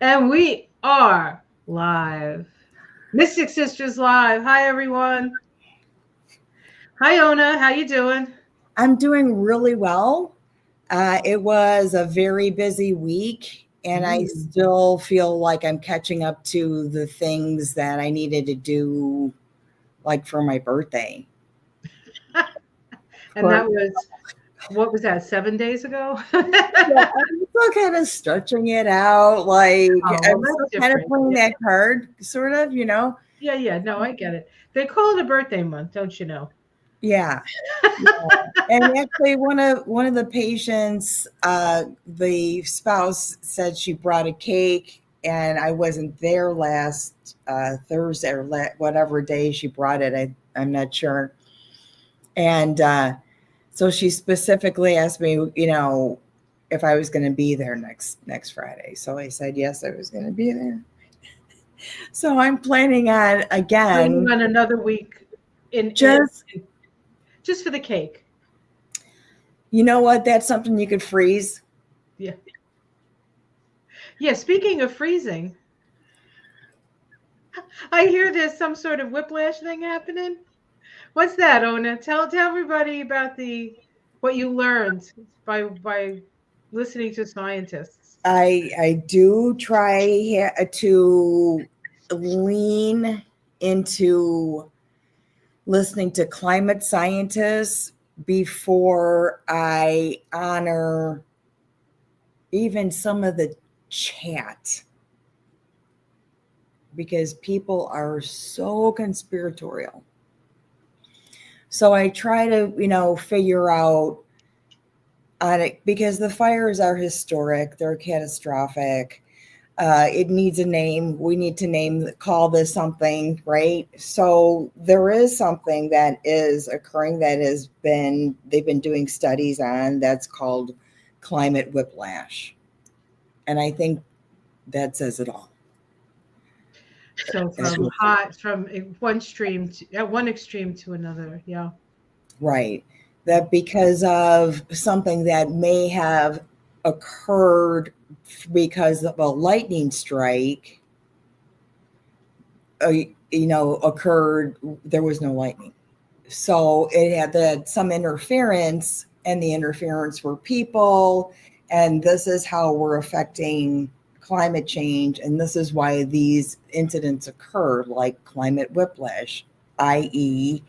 And we are live. Mystic Sisters live. Hi everyone. Hi Ona, how you doing? I'm doing really well. It was a very busy week, and I Mm. still feel like I'm catching up to the things that I needed to do, like for my birthday. And For, that was what was that, 7 days ago? yeah, I'm still kind of stretching it out. Like Oh, well, I'm that's still kind of different. playing Yeah. that card, sort of. Yeah, yeah. No, I get it. They call it a birthday month, don't you know? Yeah. Yeah. And actually, one of the patients, the spouse said she brought a cake, and I wasn't there last Thursday or whatever day she brought it. I'm not sure. And so she specifically asked me, if I was going to be there next Friday. So I said yes, I was going to be there. So I'm planning on Planning again, on another week just just for the cake. you know what? That's something you could freeze. Yeah. Yeah, speaking of freezing, I hear there's some sort of whiplash thing happening. What's that, Ona? Tell everybody about the what you learned by listening to scientists. I do try to lean into listening to climate scientists before I honor even some of the chat, because people are so conspiratorial. So I try to, figure out on it, because the fires are historic, they're catastrophic. It needs a name. We need to call this something, right? So there is something that is occurring that they've been doing studies on, that's called climate whiplash. And I think that says it all. So That's from what, one extreme to another. Yeah. right. That because of something that may have occurred because of a lightning strike, uh, occurred, there was no lightning. So it had some interference, and the interference were people, and this is how we're affecting climate change, and this is why these incidents occur, like climate whiplash, i.e.,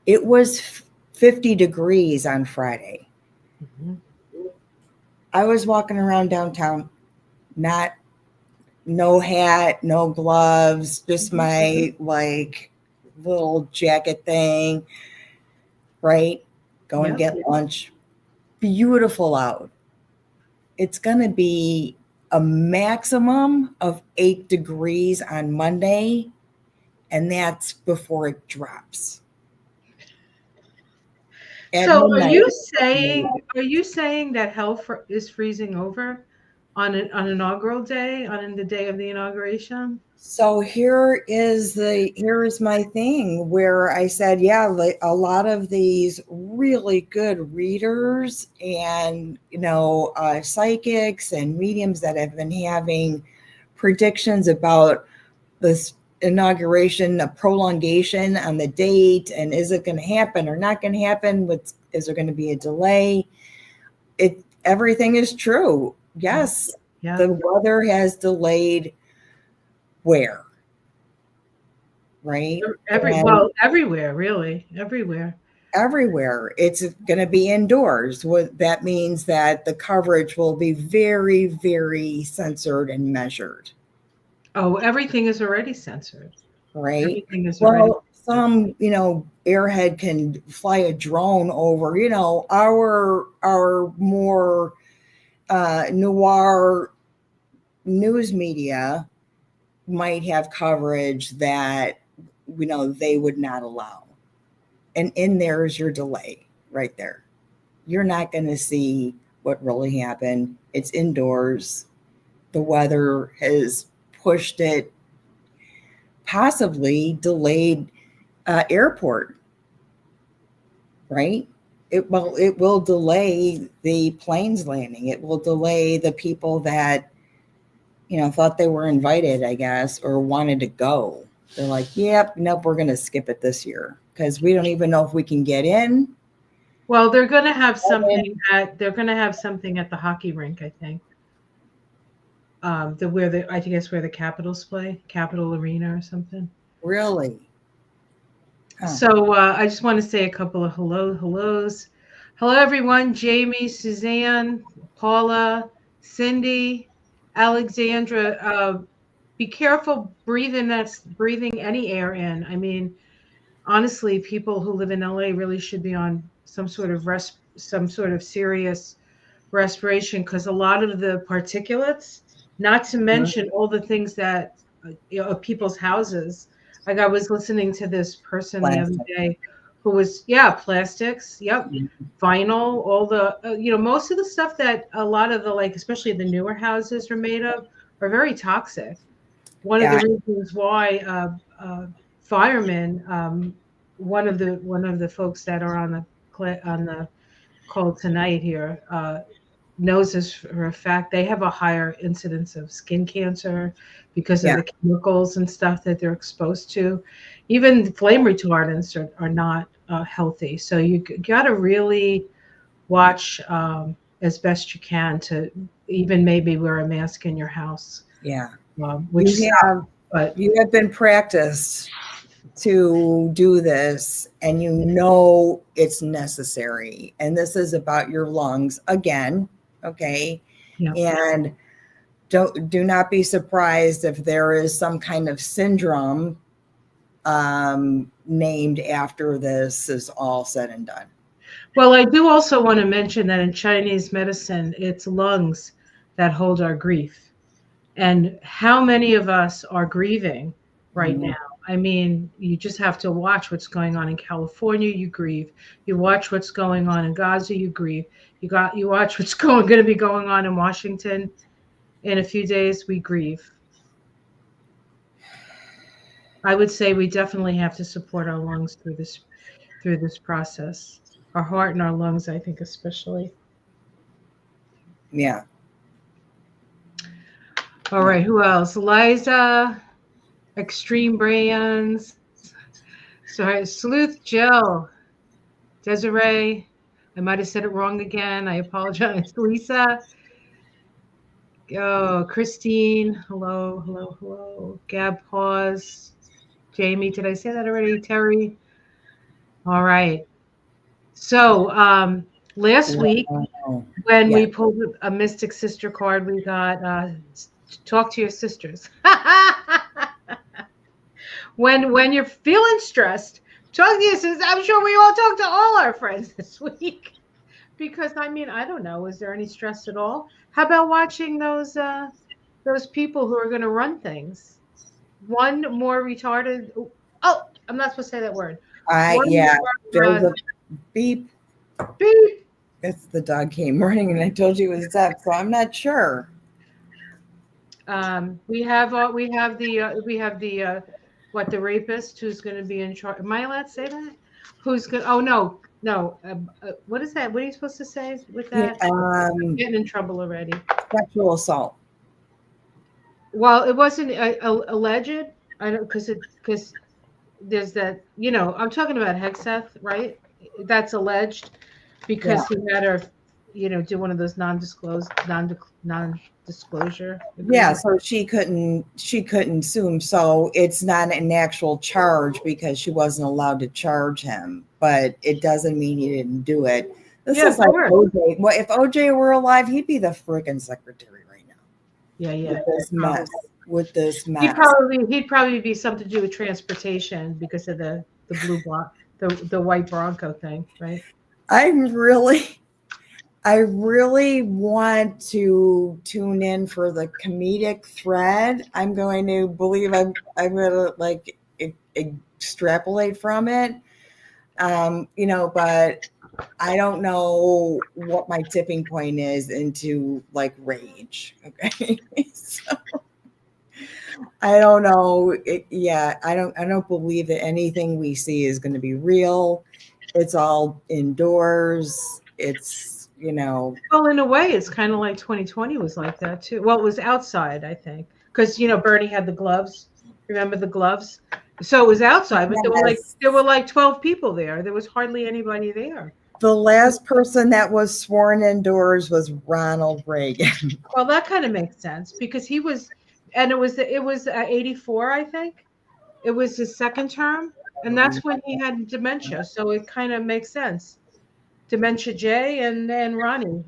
it was 50 degrees on Friday. Mhm. I was walking around downtown, not no hat, no gloves, just my like little jacket thing, right? Go and Yep. get lunch. Beautiful out. It's going to be a maximum of 8 degrees on Monday, and that's before it drops at So midnight. are you saying that is freezing over on inaugural day, on the day of the inauguration? So here is my thing where I said, yeah, like a lot of these really good readers and psychics and mediums that have been having predictions about this inauguration, a prolongation on the date, and is it going to happen or not going to happen? Is there going to be a delay? Everything is true. Yeah. Yes, Yeah. the weather has delayed where, right? And Everywhere, really. Everywhere. everywhere it's going to be indoors. What that means that the coverage will be very, very censored and measured, Oh, everything is already censored. right? Everything is already Well, censored. some airhead can fly a drone over. Our more noir news media might have coverage that they would not allow, and in there is your delay right there. You're not going to see what really happened. It's indoors. The weather has pushed it, possibly delayed airport, right? It will delay the planes landing. It will delay the people that thought they were invited, I guess, or wanted to go. They're like, yep, nope, we're going to skip it this year because we don't even know if we can get in. Well, they're going to have something at the hockey rink, I think. I think it's where the Capitals play, Capital Arena or something. Really? Huh. So I just want to say a couple of hellos. Hello, everyone. Jamie, Suzanne, Paula, Cindy, Alexandra. Be careful breathing any air in. I mean, honestly, people who live in LA really should be on some sort of serious respiration, because a lot of the particulates, not to mention all the things that people's houses. Like I was listening to this person the other day who was plastics, vinyl, all the most of the stuff that a lot of the, like, especially the newer houses are made of are very toxic. One of the reasons why firemen, one of the folks that are on the call tonight here, knows this for a fact. They have a higher incidence of skin cancer because of the chemicals and stuff that they're exposed to. Even flame retardants are not healthy. So you got to really watch as best you can to even maybe wear a mask in your house. Yeah. Which you have been practiced to do this, and it's necessary. And this is about your lungs again. Okay. Yeah. And do not be surprised if there is some kind of syndrome named after this is all said and done. Well, I do also want to mention that in Chinese medicine, it's lungs that hold our grief. And how many of us are grieving right now? I mean, you just have to watch what's going on in California, you grieve. You watch what's going on in Gaza, you grieve. You watch what's going to be going on in Washington in a few days, we grieve. I would say we definitely have to support our lungs through this process. Our heart and our lungs, I think, especially. Yeah. All right, who else? Liza, Extreme Brands. Sorry, Sleuth Jill, Desiree. I might have said it wrong again. I apologize. Lisa. Oh, Christine. Hello. Gab, pause. Jamie, did I say that already? Terry. All right. So last week, when we pulled a Mystic Sister card, we got talk to your sisters. When you're feeling stressed, talk to your sisters. I'm sure we all talk to all our friends this week. Because I mean, I don't know. Is there any stress at all? How about watching those people who are going to run things? One more retarded. Oh, I'm not supposed to say that word. There's a beep. Beep. It's the dog came running, and I told you it was up, so I'm not sure. We have the the rapist who's going to be in charge. Am I allowed to say that? Who's going? Oh no. What is that? What are you supposed to say with that? I'm getting in trouble already. Sexual assault. Well, it wasn't alleged. I don't because there's that. I'm talking about Hexeth, right? That's alleged because he had her, do one of those non-disclosure. Yeah, so she couldn't sue him. So it's not an actual charge because she wasn't allowed to charge him, but it doesn't mean he didn't do it. This is like OJ. Well, if OJ were alive, he'd be the freaking secretary right now. Yeah. With this mess. He'd probably be something to do with transportation because of the blue block, the white Bronco thing, right? I really want to tune in for the comedic thread. I'm going to believe I'm going to extrapolate from it. But I don't know what my tipping point is into rage. Okay. So I don't know. I don't believe that anything we see is going to be real. It's all indoors. It's Well, in a way, it's kind of like 2020 was like that too. Well, it was outside, I think, because Bernie had the gloves. Remember the gloves? So it was outside, but Yes. there were like 12 people there. There was hardly anybody there. The last person that was sworn indoors was Ronald Reagan. Well, that kind of makes sense because he was, and it was 84, I think. It was his second term, and that's when he had dementia. So it kind of makes sense. Dementia J and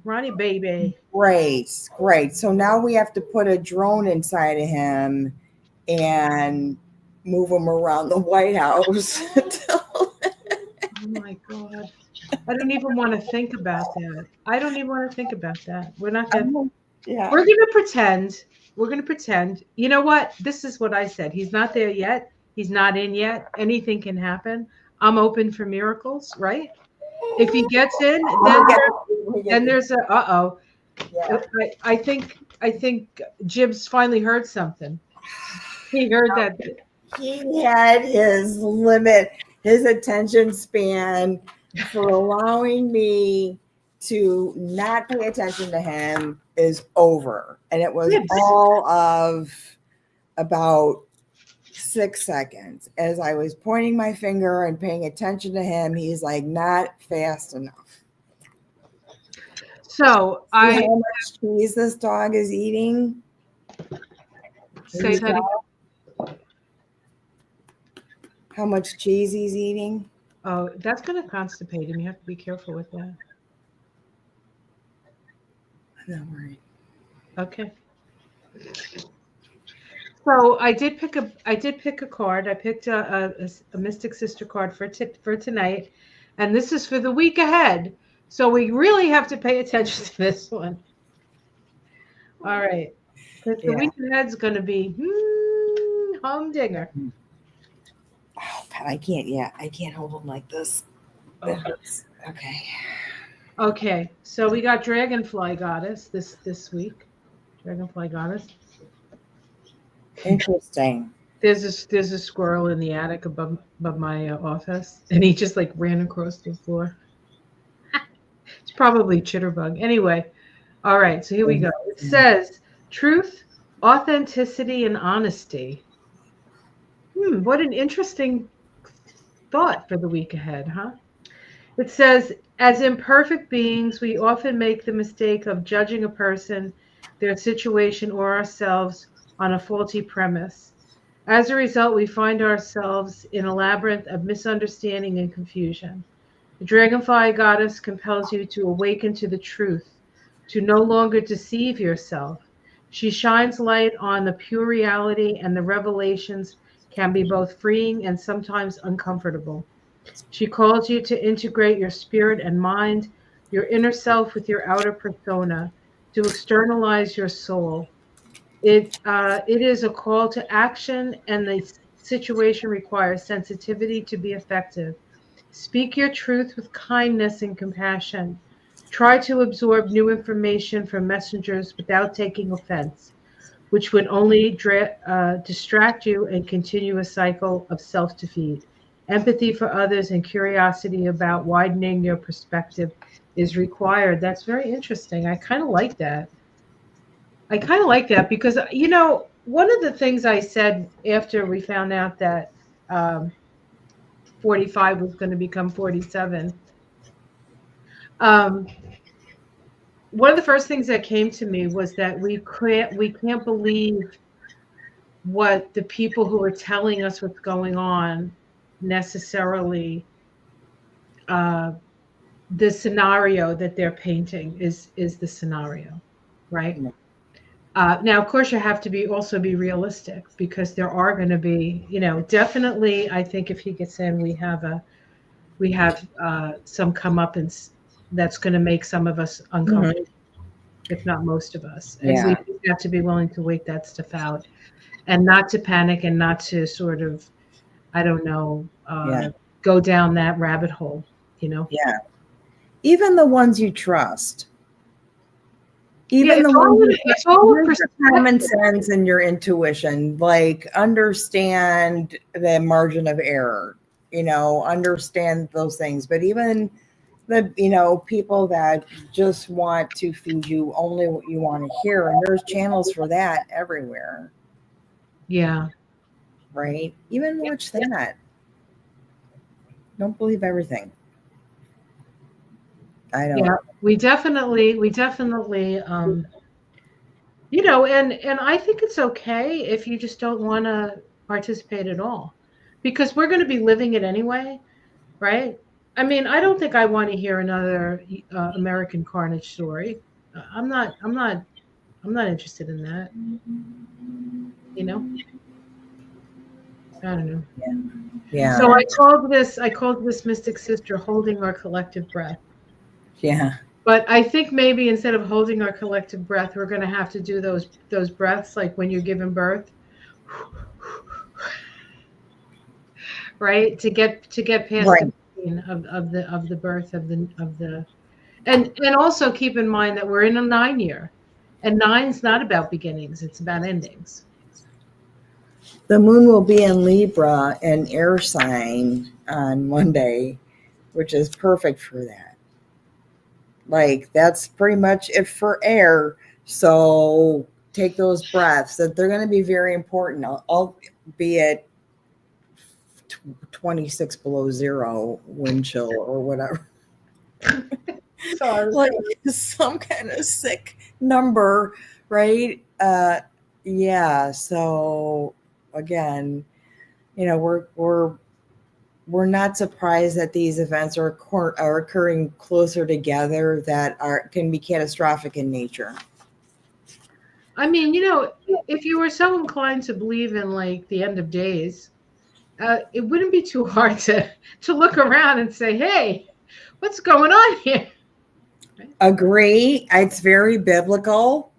Ronnie baby. Great. So now we have to put a drone inside of him and move him around the White House. Oh my God. I don't even want to think about that. We're not going Yeah. we're going to pretend. We're going to pretend. You know what? This is what I said. He's not there yet. He's not in yet. Anything can happen. I'm open for miracles, right? If he gets in, then there's a uh-oh. Yeah. I think Jib's finally heard something. He heard that He had his limit, his attention span for allowing me to not pay attention to him is over. And it was all of about 6 seconds. As I was pointing my finger and paying attention to him, he's like, not fast enough. So See how much cheese this dog is eating? Say that. How much cheese he's eating? Oh, that's going to constipate him. You have to be careful with that. I'm not worried. Okay. So I did pick a card. I picked a Mystic Sister card for tonight, and this is for the week ahead. So we really have to pay attention to this one. All right, because the week ahead's going to be humdinger. Oh, God, I can't. Yeah, I can't hold them like this. Okay. Okay, so we got Dragonfly Goddess this week. Dragonfly Goddess. Interesting. There's a squirrel in the attic above my office, and he just like ran across the floor. It's probably Chitterbug. Anyway, all right, so here we go. It says truth, authenticity, and honesty. What an interesting thought for the week ahead, huh? It says, as imperfect beings, we often make the mistake of judging a person, their situation, or ourselves on a faulty premise. As a result, we find ourselves in a labyrinth of misunderstanding and confusion. The Dragonfly Goddess compels you to awaken to the truth, to no longer deceive yourself. She shines light on the pure reality, and the revelations can be both freeing and sometimes uncomfortable. She calls you to integrate your spirit and mind, your inner self with your outer persona, to externalize your soul. It is a call to action, and the situation requires sensitivity to be effective. Speak your truth with kindness and compassion. Try to absorb new information from messengers without taking offense, which would only distract you and continue a cycle of self-defeat. Empathy for others and curiosity about widening your perspective is required. That's very interesting. I kind of like that. Because, one of the things I said after we found out that 45 was going to become 47, one of the first things that came to me was that we can't believe what the people who are telling us what's going on necessarily. The scenario that they're painting is the scenario, right? Now, of course, you have to also be realistic, because there are going to be, definitely. I think if he gets in, we have some comeuppance that's going to make some of us uncomfortable, if not most of us. And we have to be willing to wait that stuff out, and not to panic, and not to sort of, I don't know, go down that rabbit hole, Yeah. Even the ones you trust. It's all common sense and your intuition. Like, understand the margin of error. Understand those things. But even the people that just want to feed you only what you want to hear, and there's channels for that everywhere. Yeah. Right? Even watch that. Don't believe everything. I don't. Yeah, we definitely, and I think it's okay if you just don't want to participate at all, because we're going to be living it anyway, right? I mean, I don't think I want to hear another American Carnage story. I'm not interested in that. You know, I don't know. Yeah. So I called this Mystic Sister holding our collective breath. Yeah. But I think maybe instead of holding our collective breath, we're going to have to do those breaths like when you're giving birth, right? To get past Right. the pain of the birth of the and also keep in mind that we're in a 9 year, and nine's not about beginnings; it's about endings. The moon will be in Libra, an air sign, on Monday, which is perfect for that. Like, that's pretty much it for air. So take those breaths. That they're going to be very important, albeit 26 below zero wind chill or whatever. Sorry. Like some kind of sick number, right? Yeah. So again, we're not surprised that these events are occurring closer together that can be catastrophic in nature. I mean, if you were so inclined to believe in like the end of days, it wouldn't be too hard to look around and say, "Hey, what's going on here?" Right? Agree. It's very biblical.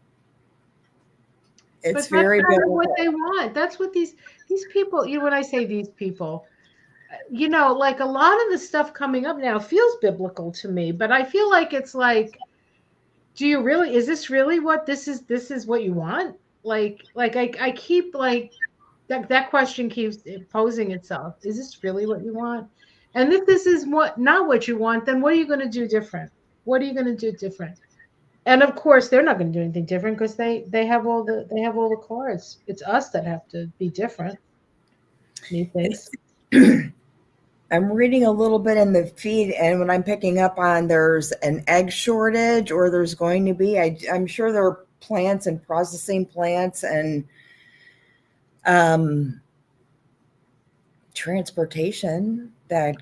It's But that's very kind of what biblical. they want. That's what these people. When I say these people, like a lot of the stuff coming up now feels biblical to me. But I feel like it's like, do you really? Is this really what this is? This is what you want? Like I keep like that question keeps posing itself. Is this really what you want? And if this is not what you want, then what are you going to do different? What are you going to do different? And of course, they're not going to do anything different because they have all the cards. It's us that have to be different. Methinks. I'm reading a little bit in the feed, and when I'm picking up on there's an egg shortage, or there's going to be, I'm sure there are plants and processing plants and transportation that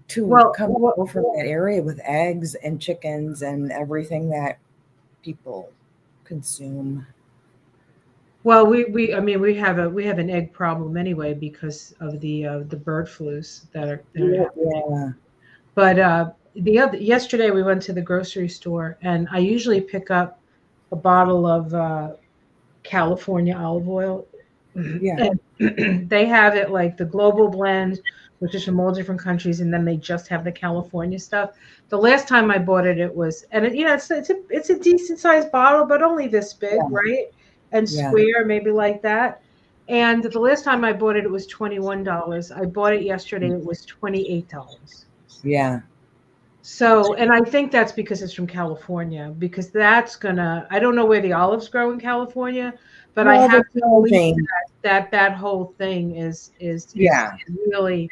come over from that area with eggs and chickens and everything that people consume. Well, we I mean we have an egg problem anyway because of the bird flus that are happening. Yeah. But yesterday we went to the grocery store, and I usually pick up a bottle of California olive oil. Yeah. And they have it like the global blend, which is from all different countries, and then they just have the California stuff. The last time I bought it, it's a decent sized bottle, but only this big, right? And square, maybe like that. And the last time I bought it, it was $21. I bought it yesterday; it was $28. Yeah. So, and I think that's because it's from California, because I don't know where the olives grow in California, but I have to believe that whole thing is really,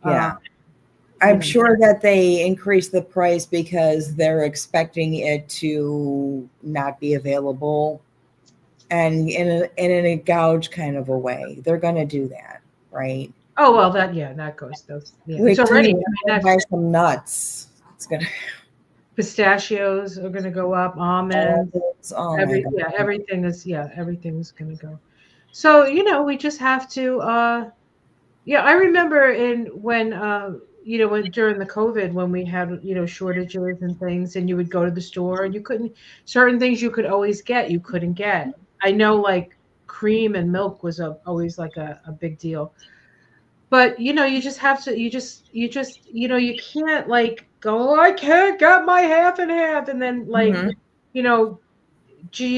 I'm sure that they increased the price because they're expecting it to not be available, and in a gouge kind of a way. They're going to do that, right? Oh, well, that goes. It's already. Buy some nuts. It's gonna. Pistachios are going to go up. Almonds. Everything's going to go. So we just have to. I remember when during the COVID, when we had shortages and things, and you would go to the store and you couldn't, certain things you could always get, you couldn't get. I know, like cream and milk was always like a big deal. But you just have to, you can't like go, I can't get my half and half, and then like, you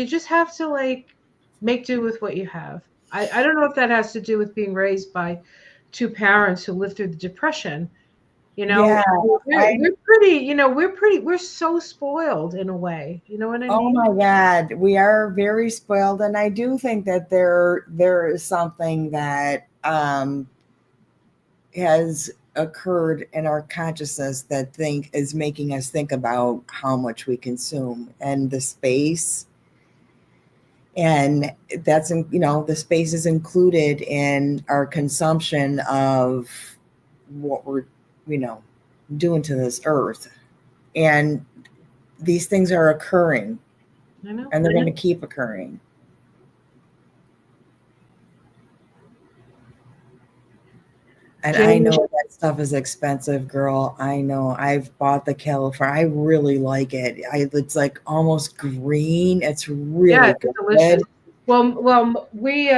just have to like make do with what you have. I don't know if that has to do with being raised by two parents who lived through the Depression, You know, Yeah, we're pretty, we're so spoiled in a way. You know what I oh mean? my God, we are very spoiled, and I do think that there is something that has occurred in our consciousness that think is making us think about how much we consume and the space, and that's the space is included in our consumption of what we're doing to this earth, and these things are occurring, I know. and they're going to keep occurring. And I know that stuff is expensive, girl. I know. I've bought the California. I really like it. It's like almost green. It's really good. Delicious. Well, we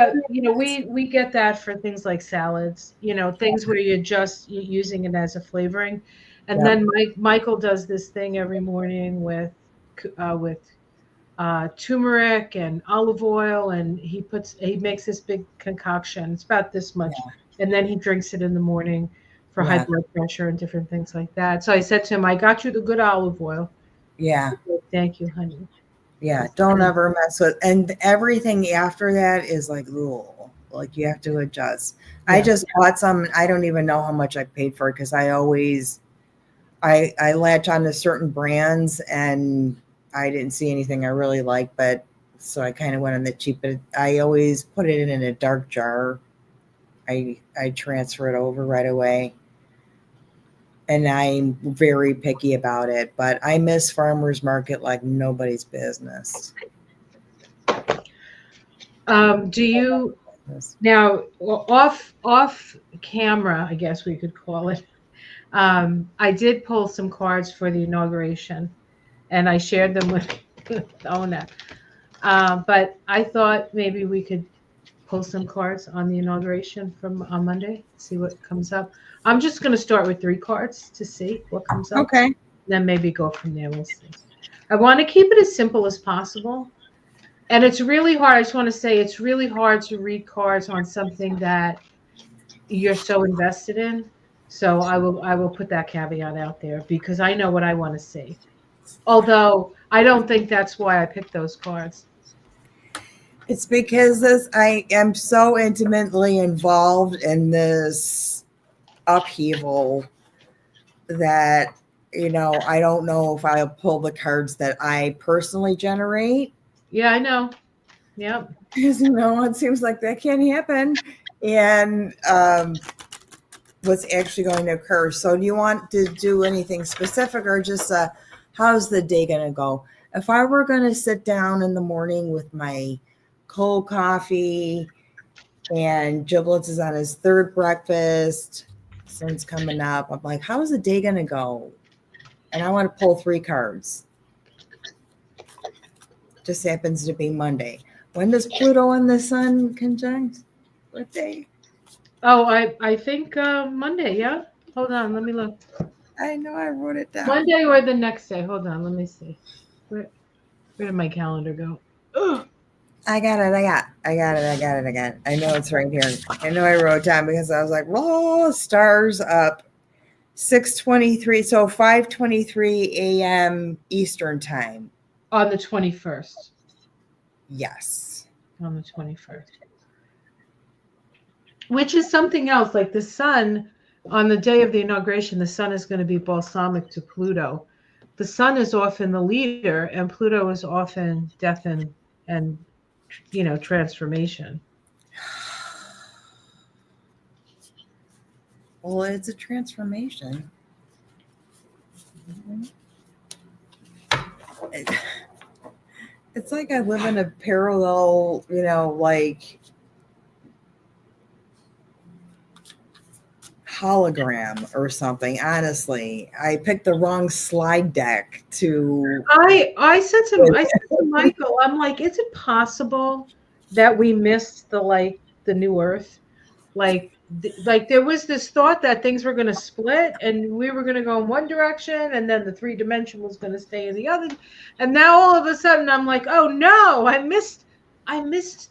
get that for things like salads. Things where you're just using it as a flavoring, and Yep. then Michael does this thing every morning with turmeric and olive oil, and he makes this big concoction. It's about this much, and then he drinks it in the morning for high blood pressure and different things like that. So I said to him, "I got you the good olive oil." Yeah. Said, "Thank you, honey." Yeah. Don't ever mess with, and everything after that is like, ooh, like you have to adjust. Yeah. I just bought some. I don't even know how much I paid for it because I always, I latch on to certain brands, and I didn't see anything I really liked, but so I kind of went on the cheap, but I always put it in a dark jar. I transfer it over right away. And I'm very picky about it, but I miss farmers market like nobody's business. Do you now off camera, I guess we could call it. I did pull some cards for the inauguration, and I shared them with Ona. But I thought maybe we could pull some cards on the inauguration from on Monday, see what comes up. I'm just going to start with 3 cards to see what comes up. Okay. Then maybe go from there. We'll see. I want to keep it as simple as possible. And it's really hard. I just want to say it's really hard to read cards on something that you're so invested in. So I will put that caveat out there because I know what I want to see. Although I don't think that's why I picked those cards. It's because I am so intimately involved in this upheaval that, I don't know if I'll pull the cards that I personally generate. Yeah, I know. Yep. Because, it seems like that can't happen. And what's actually going to occur. So do you want to do anything specific or just how's the day going to go? If I were going to sit down in the morning with my cold coffee and Giblets is on his 3rd breakfast, sun's coming up, I'm like, how's the day going to go? And I want to pull 3 cards. Just happens to be Monday. When does Pluto and the sun conjunct? What day? Oh, I think Monday, yeah? Hold on, let me look. I know I wrote it down. Monday or the next day. Hold on, let me see. Where did my calendar go? Ugh. I got it. I know it's right here. I know I wrote it down because I was like, "Whoa, stars up." 6:23, so 5:23 a.m. Eastern time. On the 21st. Yes. On the 21st. Which is something else. Like the sun, on the day of the inauguration, the sun is going to be balsamic to Pluto. The sun is often the leader, and Pluto is often death and transformation. Well, it's a transformation. It's like I live in a parallel, like hologram or something. Honestly, I picked the wrong slide deck to. I said to Michael, I'm like, is it possible that we missed the new Earth? Like there was this thought that things were going to split and we were going to go in one direction and then the 3-dimension was going to stay in the other. And now all of a sudden I'm like, oh no, I missed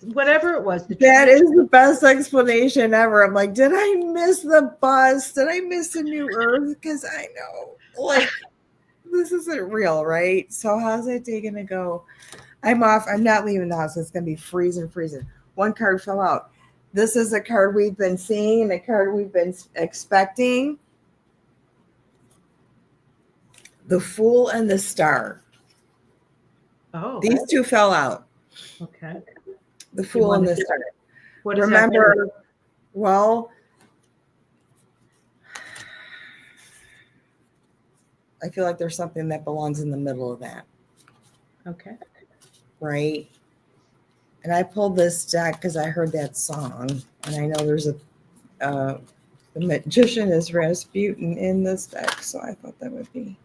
whatever it was. That is the best explanation ever. I'm like, did I miss the bus? Did I miss a new Earth? Because I know, like, this isn't real, right? So how's that day gonna go? I'm off. I'm not leaving the house. It's gonna be freezing. One card fell out. This is a card we've been seeing and a card we've been expecting. The Fool and the Star. Oh, these two fell out. Okay. The Fool and the Star. What is Remember, that? well, I feel like there's something that belongs in the middle of that. Okay. Right. And I pulled this deck because I heard that song, and I know there's the magician is Rasputin in this deck, so I thought that would be.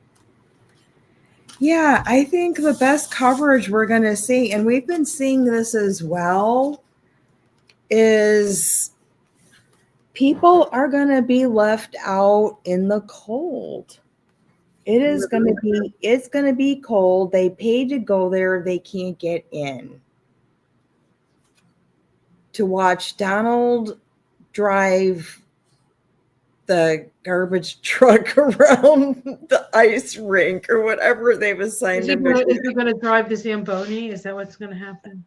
Yeah, I think the best coverage we're going to see, and we've been seeing this as well, is people are going to be left out in the cold. It's going to be cold. They paid to go there. They can't get in. To watch Donald drive the garbage truck around the ice rink or whatever they've assigned him. Is he going to drive the Zamboni? Is that what's going to happen?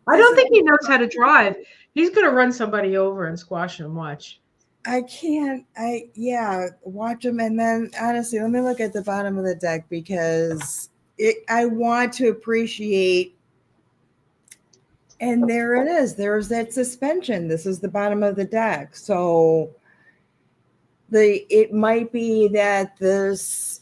I don't think he knows how to drive. He's going to run somebody over and squash him. Watch. I can't. Watch him. And then honestly, let me look at the bottom of the deck because I want to appreciate. And there it is. There's that suspension. This is the bottom of the deck. So it might be that this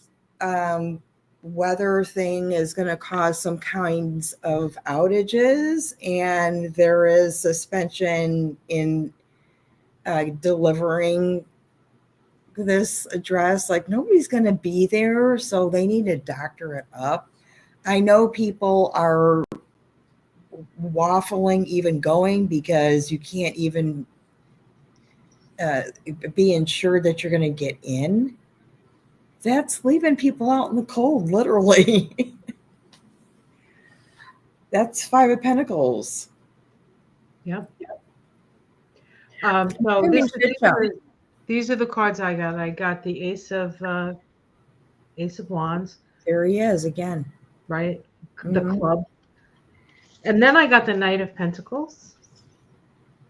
weather thing is going to cause some kinds of outages, and there is suspension in delivering this address. Like nobody's going to be there, so they need to doctor it up. I know people are waffling even going because you can't even be ensured that you're going to get in. That's leaving people out in the cold, literally. That's Five of Pentacles. Yep. So these are the cards I got. I got the Ace of Wands. There he is again. Right? The club. And then I got the Knight of Pentacles.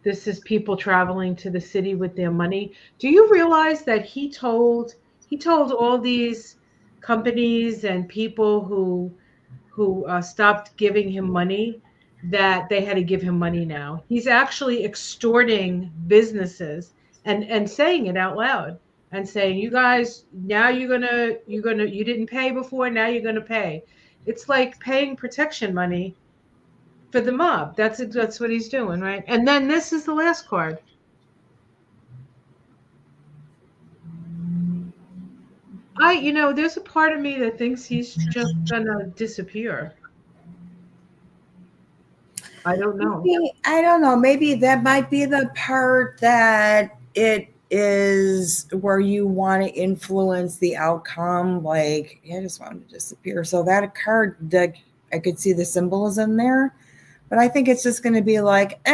This is people traveling to the city with their money. Do you realize that he told all these companies and people who stopped giving him money that they had to give him money now? He's actually extorting businesses and saying it out loud and saying, you guys, now you didn't pay before, now you're gonna pay. It's like paying protection money for the mob. That's what he's doing, right? And then this is the last card. There's a part of me that thinks he's just gonna disappear. I don't know. I don't know. Maybe that might be the part that it is where you want to influence the outcome. Like, I just want to disappear. So that card deck, I could see the symbolism there. But I think it's just going to be like,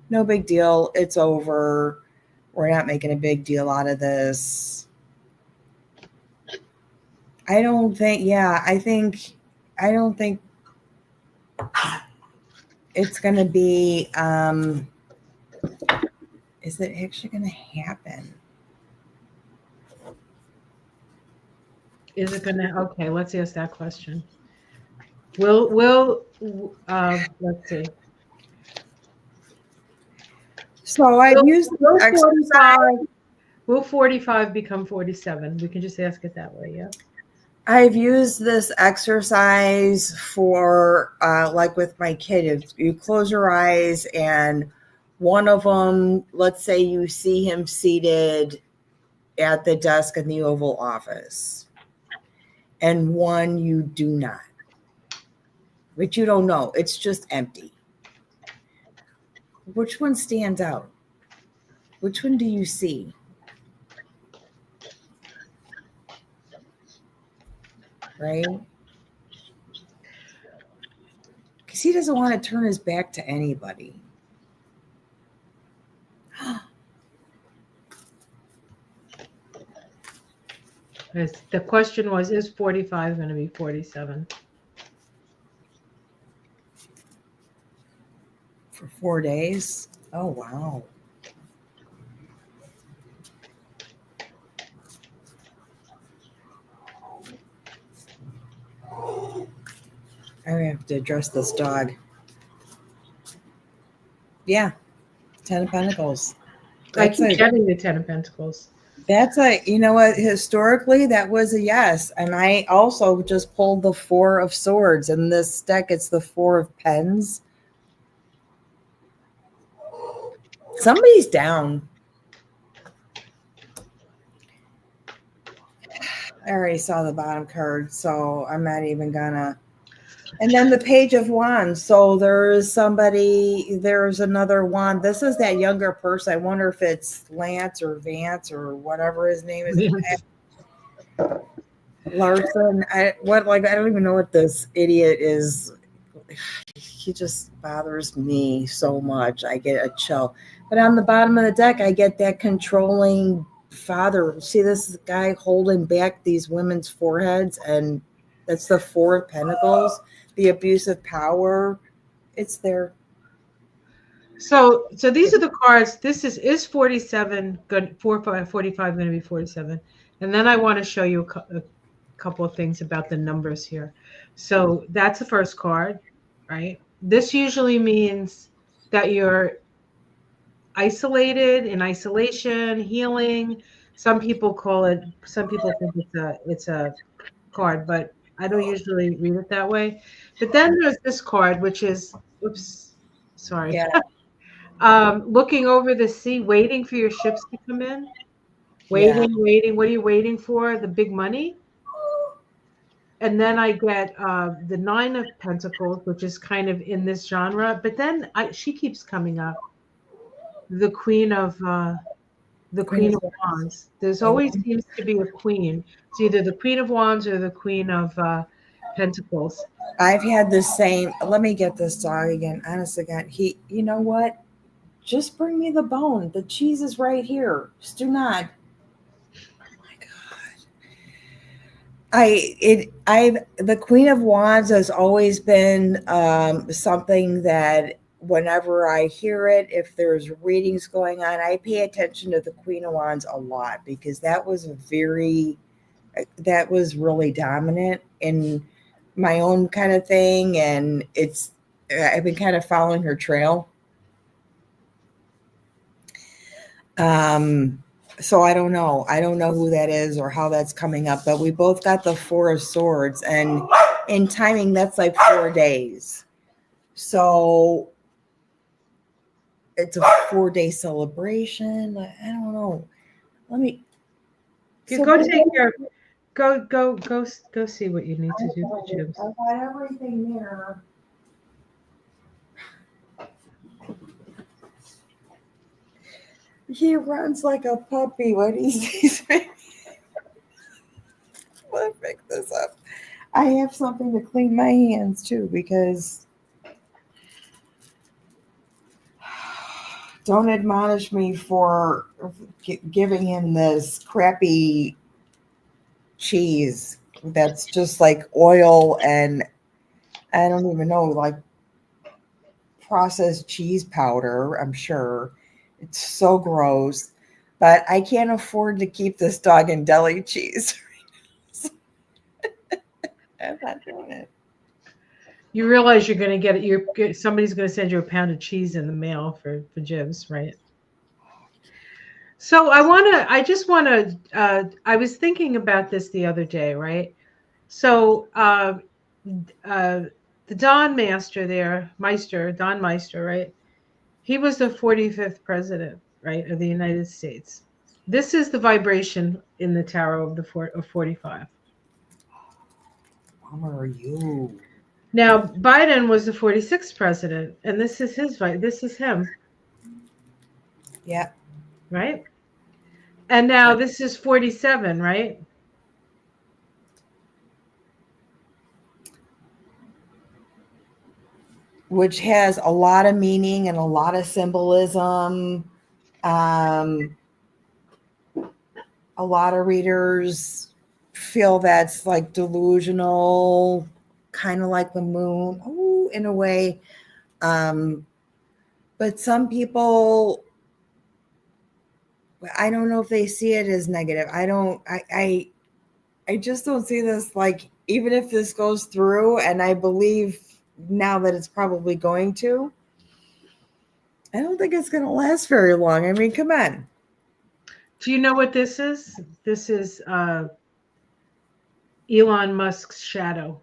no big deal. It's over. We're not making a big deal out of this. I don't think it's going to be, is it actually going to happen? Is it going to, okay, let's ask that question. Let's see. So I've used will 45, will 45 become 47? We can just ask it that way, yeah. I've used this exercise for like with my kid. If you close your eyes and one of them, let's say you see him seated at the desk in the Oval Office, and one you do not. But you don't know. It's just empty. Which one stands out? Which one do you see? Right? He doesn't want to turn his back to anybody. The question was, is 45 going to be 47? For 4 days? Oh, wow. I have to address this dog. Yeah. 10 of Pentacles. I keep getting the 10 of Pentacles. That's you know what, historically, that was a yes. And I also just pulled the 4 of Swords. In this deck, it's the 4 of Pens. Somebody's down. I already saw the bottom card, so I'm not even gonna. And then the Page of Wands. So there's another wand. This is that younger person. I wonder if it's Lance or Vance or whatever his name is. Larson. I don't even know what this idiot is. He just bothers me so much. I get a chill. But on the bottom of the deck, I get that controlling father. See this guy holding back these women's foreheads, and that's the 4 of Pentacles. The abuse of power. It's there. So these are the cards. This is 47 good, 45 going to be 47. And then I want to show you a couple of things about the numbers here. So that's the first card, right? This usually means that you're isolated, in isolation, healing. Some people think it's a card, but I don't usually read it that way. But then there's this card, which is, oops, sorry. Yeah. Looking over the sea, waiting for your ships to come in. Waiting. What are you waiting for? The big money? And then I get the 9 of Pentacles, which is kind of in this genre. But then she keeps coming up. The Queen of Wands. There's always seems to be a queen. It's either the Queen of Wands or the Queen of Pentacles. I've had the same. Let me get this dog again. Honestly, God, you know what? Just bring me the bone. The cheese is right here. Just do not. Oh my God. The Queen of Wands has always been something that whenever I hear it, if there's readings going on, I pay attention to the Queen of Wands a lot, because that was really dominant in my own kind of thing. And I've been kind of following her trail. So I don't know. I don't know who that is or how that's coming up, but we both got the 4 of Swords, and in timing, that's like 4 days. So it's a 4-day celebration. I don't know. Let me Go take care. Go see what you need to do for Jibs. I've got everything there. He runs like a puppy when he sees me. Let me pick this up. I have something to clean my hands too, because don't admonish me for giving him this crappy cheese that's just like oil and I don't even know, like processed cheese powder, I'm sure. It's so gross, but I can't afford to keep this dog in deli cheese. I'm not doing it. You realize you're going to get somebody's going to send you a pound of cheese in the mail for Jibs, right? So I was thinking about this the other day, right? So the Don Meister, right? He was the 45th president, right, of the United States. This is the vibration in the tarot of 45. How are you? Now Biden was the 46th president, and this is him. Yeah. Right? And now this is 47, right? which has a lot of meaning and a lot of symbolism. A lot of readers feel that's like delusional, kind of like the moon, in a way. But some people, I don't know if they see it as negative. I just don't see this, like, even if this goes through, and I believe now that it's probably going to, I don't think it's going to last very long. I mean, come on. Do you know what this is? This is Elon Musk's shadow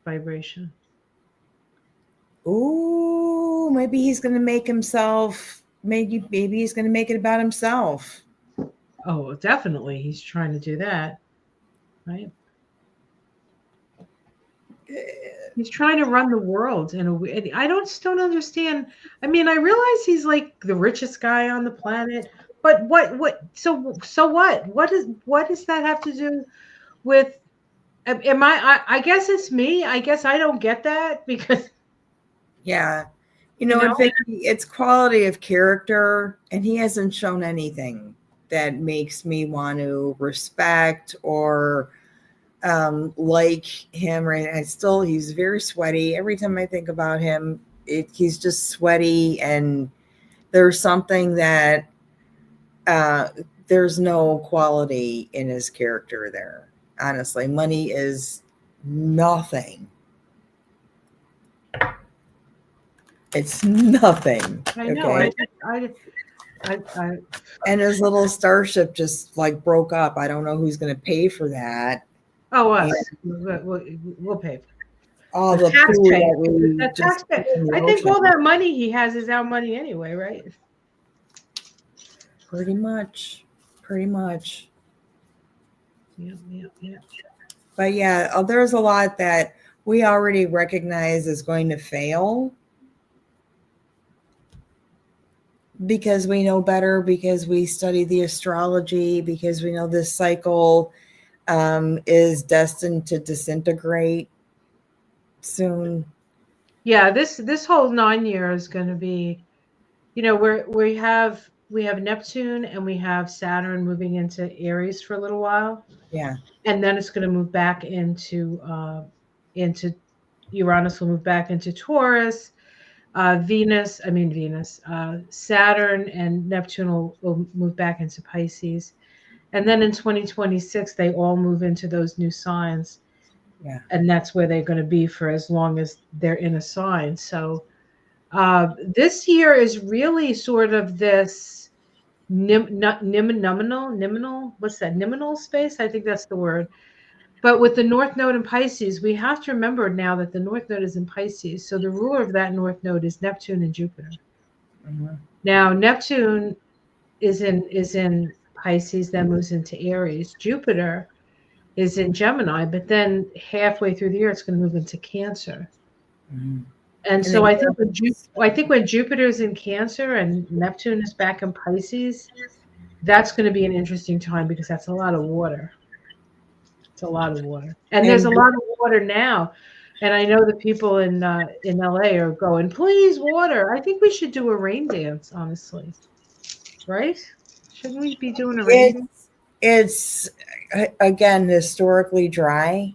vibration. Ooh, maybe he's going to make himself, maybe he's going to make it about himself. Oh, definitely. He's trying to do that, right? He's trying to run the world in a way. I don't understand. I mean, I realize he's like the richest guy on the planet, but so what? What does that have to do with I guess it's me. I guess I don't get that because Yeah. I think it's quality of character, and he hasn't shown anything that makes me want to respect or like him. Right? He's very sweaty. Every time I think about him, he's just sweaty, and there's something that there's no quality in his character there. Honestly, money is nothing. It's nothing. I know. Okay? And his little starship just like broke up. I don't know who's going to pay for that. Oh, us. We'll pay. All the taxpayer. I think all that money he has is our money anyway, right? Pretty much. Yeah. But yeah, there's a lot that we already recognize is going to fail because we know better, because we study the astrology, because we know this cycle is destined to disintegrate soon. Yeah, this whole 9 years is going to be, we have Neptune and we have Saturn moving into Aries for a little while. Yeah. And then it's going to move back into Uranus will move back into Taurus. Saturn and Neptune will move back into Pisces. And then in 2026, they all move into those new signs. Yeah. And that's where they're going to be for as long as they're in a sign. So this year is really sort of this liminal space. I think that's the word. But with the North Node in Pisces, we have to remember now that the North Node is in Pisces. So the ruler of that North Node is Neptune and Jupiter. Mm-hmm. Now, Neptune is in Pisces, then moves into Aries. Jupiter is in Gemini, but then halfway through the year, it's going to move into Cancer. Mm-hmm. And so I think when Jupiter is in Cancer and Neptune is back in Pisces, that's going to be an interesting time because that's a lot of water. It's a lot of water. And there's a lot of water now. And I know the people in LA are going, please, water. I think we should do a rain dance, honestly. Right? Shouldn't we be doing a rain dance? It's, again, historically dry.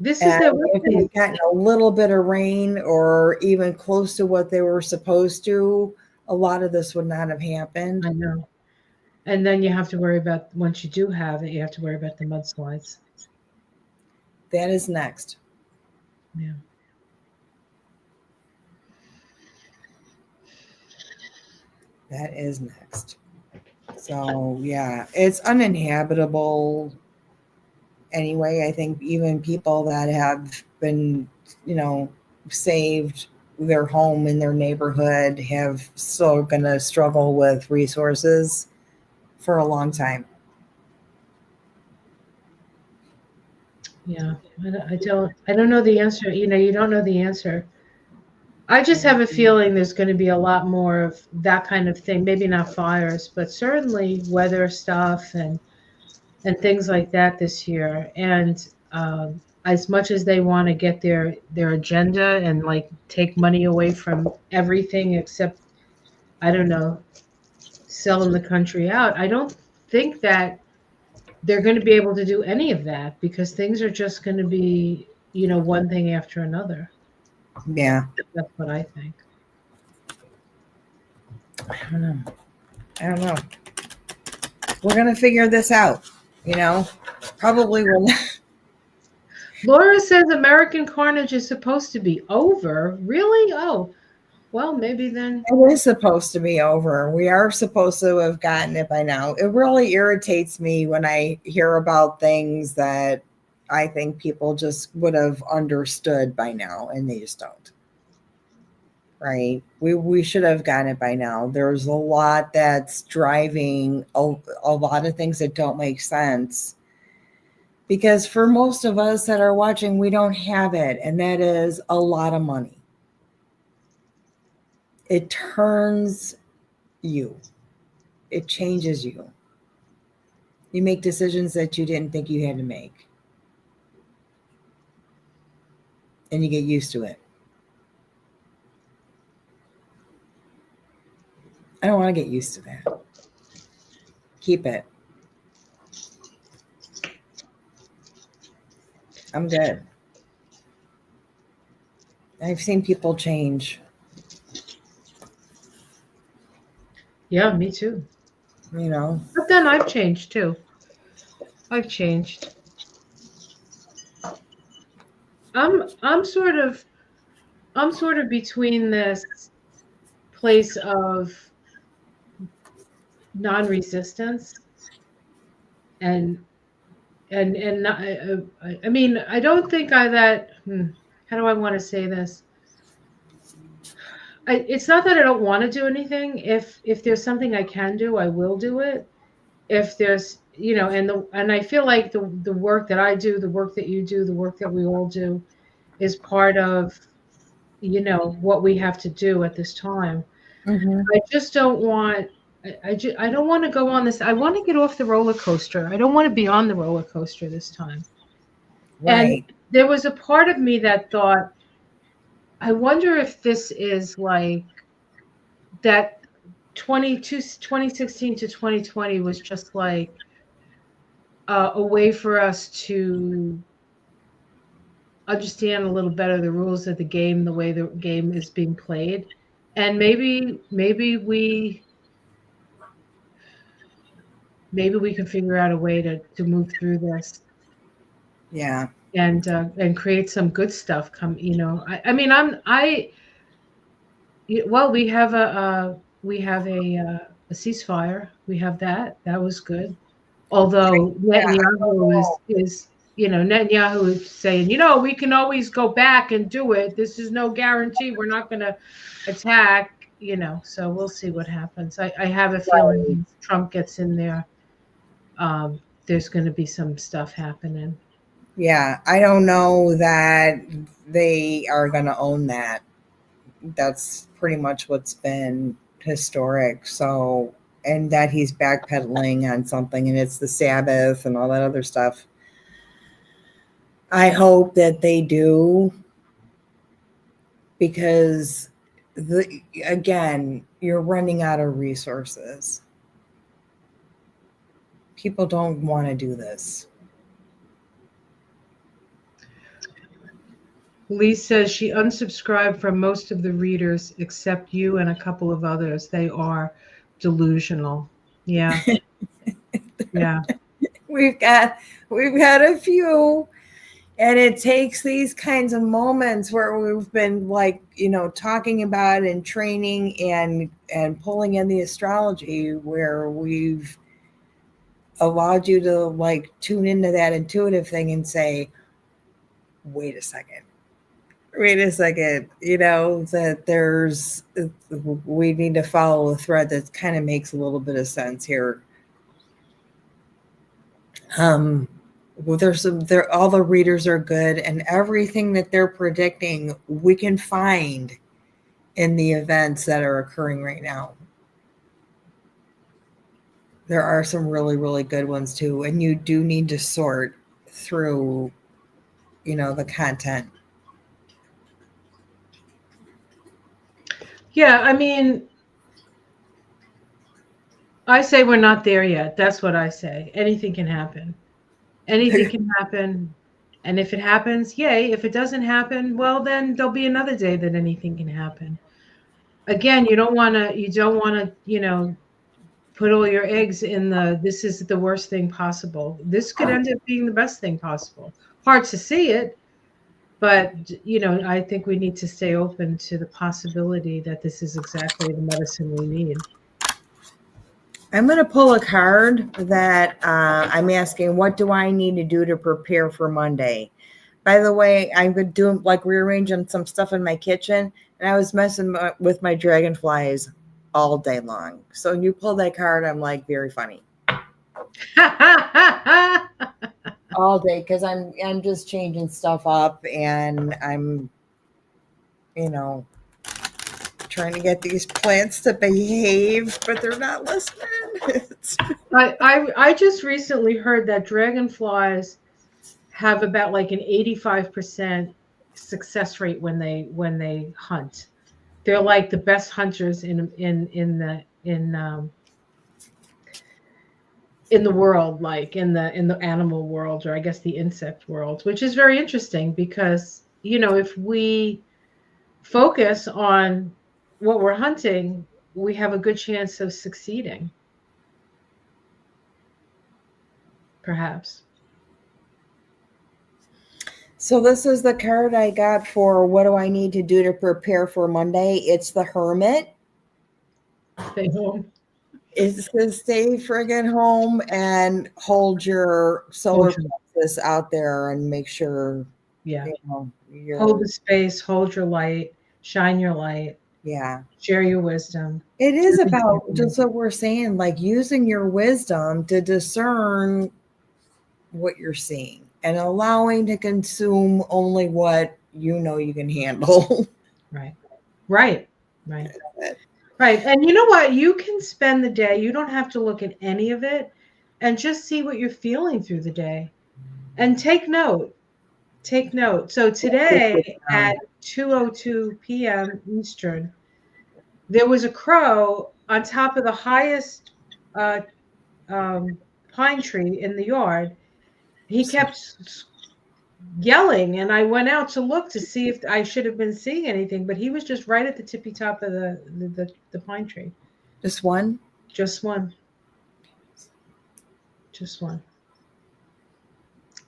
This is if they've gotten a little bit of rain or even close to what they were supposed to, a lot of this would not have happened. I know. And then you have to worry about, once you do have it, you have to worry about the mudslides. That is next. Yeah. That is next. So, yeah, it's uninhabitable anyway. I think even people that have been, saved their home in their neighborhood have still going to struggle with resources for a long time. Yeah, I don't know the answer. You don't know the answer. I just have a feeling there's going to be a lot more of that kind of thing. Maybe not fires, but certainly weather stuff and things like that this year. And as much as they want to get their agenda and like take money away from everything except, I don't know, selling the country out. I don't think that they're going to be able to do any of that because things are just going to be, one thing after another. Yeah. That's what I think. I don't know. We're going to figure this out, Probably we'll. Laura says American Carnage is supposed to be over. Really? Oh, well, maybe then. It is supposed to be over. We are supposed to have gotten it by now. It really irritates me when I hear about things that I think people just would have understood by now, and they just don't. Right? We should have gotten it by now. There's a lot that's driving a lot of things that don't make sense. Because for most of us that are watching, we don't have it, and that is a lot of money. It turns you. It changes you. You make decisions that you didn't think you had to make. And you get used to it. I don't want to get used to that. Keep it. I'm good. I've seen people change. Yeah, me too. But then I've changed too. I've changed. I'm sort of between this place of non-resistance and not, I mean, I don't think how do I want to say this? It's not that I don't want to do anything. If there's something I can do, I will do it. If there's, and I feel like the work that I do, the work that you do, the work that we all do is part of, what we have to do at this time. mm-hmm. I just don't want, I don't want to go on this. I want to get off the roller coaster. I don't want to be on the roller coaster this time. Right. And there was a part of me that thought, I wonder if this is like that 2016 to 2020 was just like a way for us to understand a little better the rules of the game, the way the game is being played. And maybe we can figure out a way to move through this. Yeah. And create some good stuff. I mean, well, we have a ceasefire. We have that. That was good. Although Netanyahu is Netanyahu is saying, we can always go back and do it. This is no guarantee. We're not going to attack. So we'll see what happens. I have a feeling if Trump gets in there, there's going to be some stuff happening. Yeah, I don't know that they are going to own that. That's pretty much what's been historic. So, and that he's backpedaling on something, and it's the Sabbath and all that other stuff. I hope that they do, because again, you're running out of resources. People don't want to do this. Lee says she unsubscribed from most of the readers except you and a couple of others. They are delusional. Yeah. Yeah. We've had a few, and it takes these kinds of moments where we've been like, talking about and training and pulling in the astrology, where we've allowed you to like tune into that intuitive thing and say, wait a second, that we need to follow a thread that kind of makes a little bit of sense here. Well, all the readers are good, and everything that they're predicting, we can find in the events that are occurring right now. There are some really, really good ones too, and you do need to sort through, the content. Yeah, I mean, I say we're not there yet. That's what I say. Anything can happen. Anything can happen. And if it happens, yay. If it doesn't happen, well, then there'll be another day that anything can happen. Again, you don't want to, put all your eggs in this is the worst thing possible. This could end up being the best thing possible. Hard to see it, but I think we need to stay open to the possibility that this is exactly the medicine we need. I'm going to pull a card that I'm asking, what do I need to do to prepare for Monday? By the way, I'm going to do rearranging some stuff in my kitchen, and I was messing with my dragonflies all day long. So when you pull that card, I'm like, very funny. All day, because I'm just changing stuff up, and I'm, trying to get these plants to behave, but they're not listening. I just recently heard that dragonflies have about like an 85% success rate when they hunt. They're like the best hunters in the world, like in the animal world, or I guess the insect world, which is very interesting because if we focus on what we're hunting, we have a good chance of succeeding. Perhaps. So this is the card I got for what do I need to do to prepare for Monday. It's the Hermit. Stay home. It says stay friggin' home and hold your solar plexus out there and make sure. Yeah. Hold the space, hold your light, shine your light. Yeah. Share your wisdom. It is about just what we're saying, like using your wisdom to discern what you're seeing and allowing to consume only what you can handle. Right. And you know what? You can spend the day, you don't have to look at any of it, and just see what you're feeling through the day. And take note. So today at 2:02 p.m. Eastern, there was a crow on top of the highest pine tree in the yard. He kept yelling, and I went out to look to see if I should have been seeing anything, but he was just right at the tippy top of the pine tree. Just one? Just one.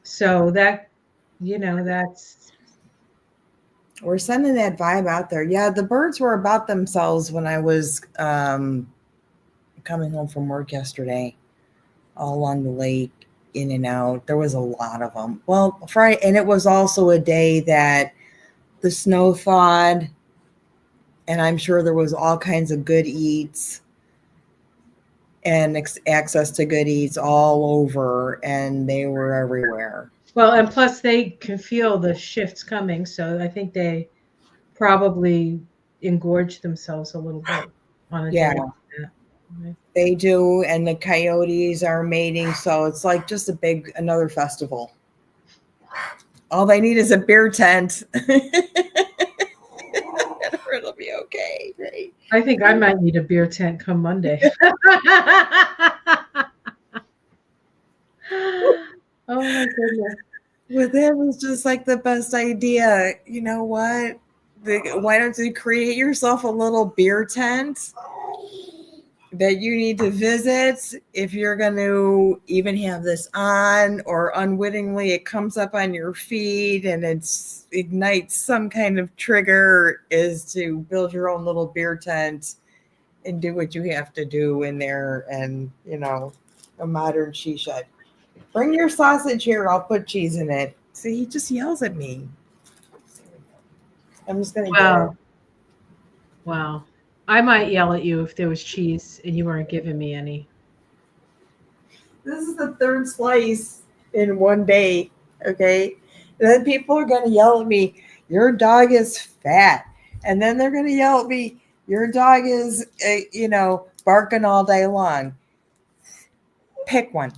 So that's. We're sending that vibe out there. Yeah, the birds were about themselves when I was coming home from work yesterday, all along the lake, in and out. There was a lot of them. Well, Friday, and it was also a day that the snow thawed, and I'm sure there was all kinds of good eats and access to good eats all over, and they were everywhere. Well, and plus they can feel the shifts coming, so I think they probably engorge themselves a little bit on a day like that. They do, and the coyotes are mating, so it's like just another festival. All they need is a beer tent. It'll be okay, right? I think I might need a beer tent come Monday. Oh my goodness. Well, that was just like the best idea. You know what? Why don't you create yourself a little beer tent that you need to visit? If you're going to even have this on, or unwittingly it comes up on your feed and it ignites some kind of trigger, is to build your own little beer tent and do what you have to do in there, and a modern shed. Bring your sausage here. I'll put cheese in it. See, he just yells at me. I'm just going to get it. Wow. I might yell at you if there was cheese and you weren't giving me any. This is the third slice in one day, okay? And then people are going to yell at me, your dog is fat. And then they're going to yell at me, your dog is, barking all day long. Pick one.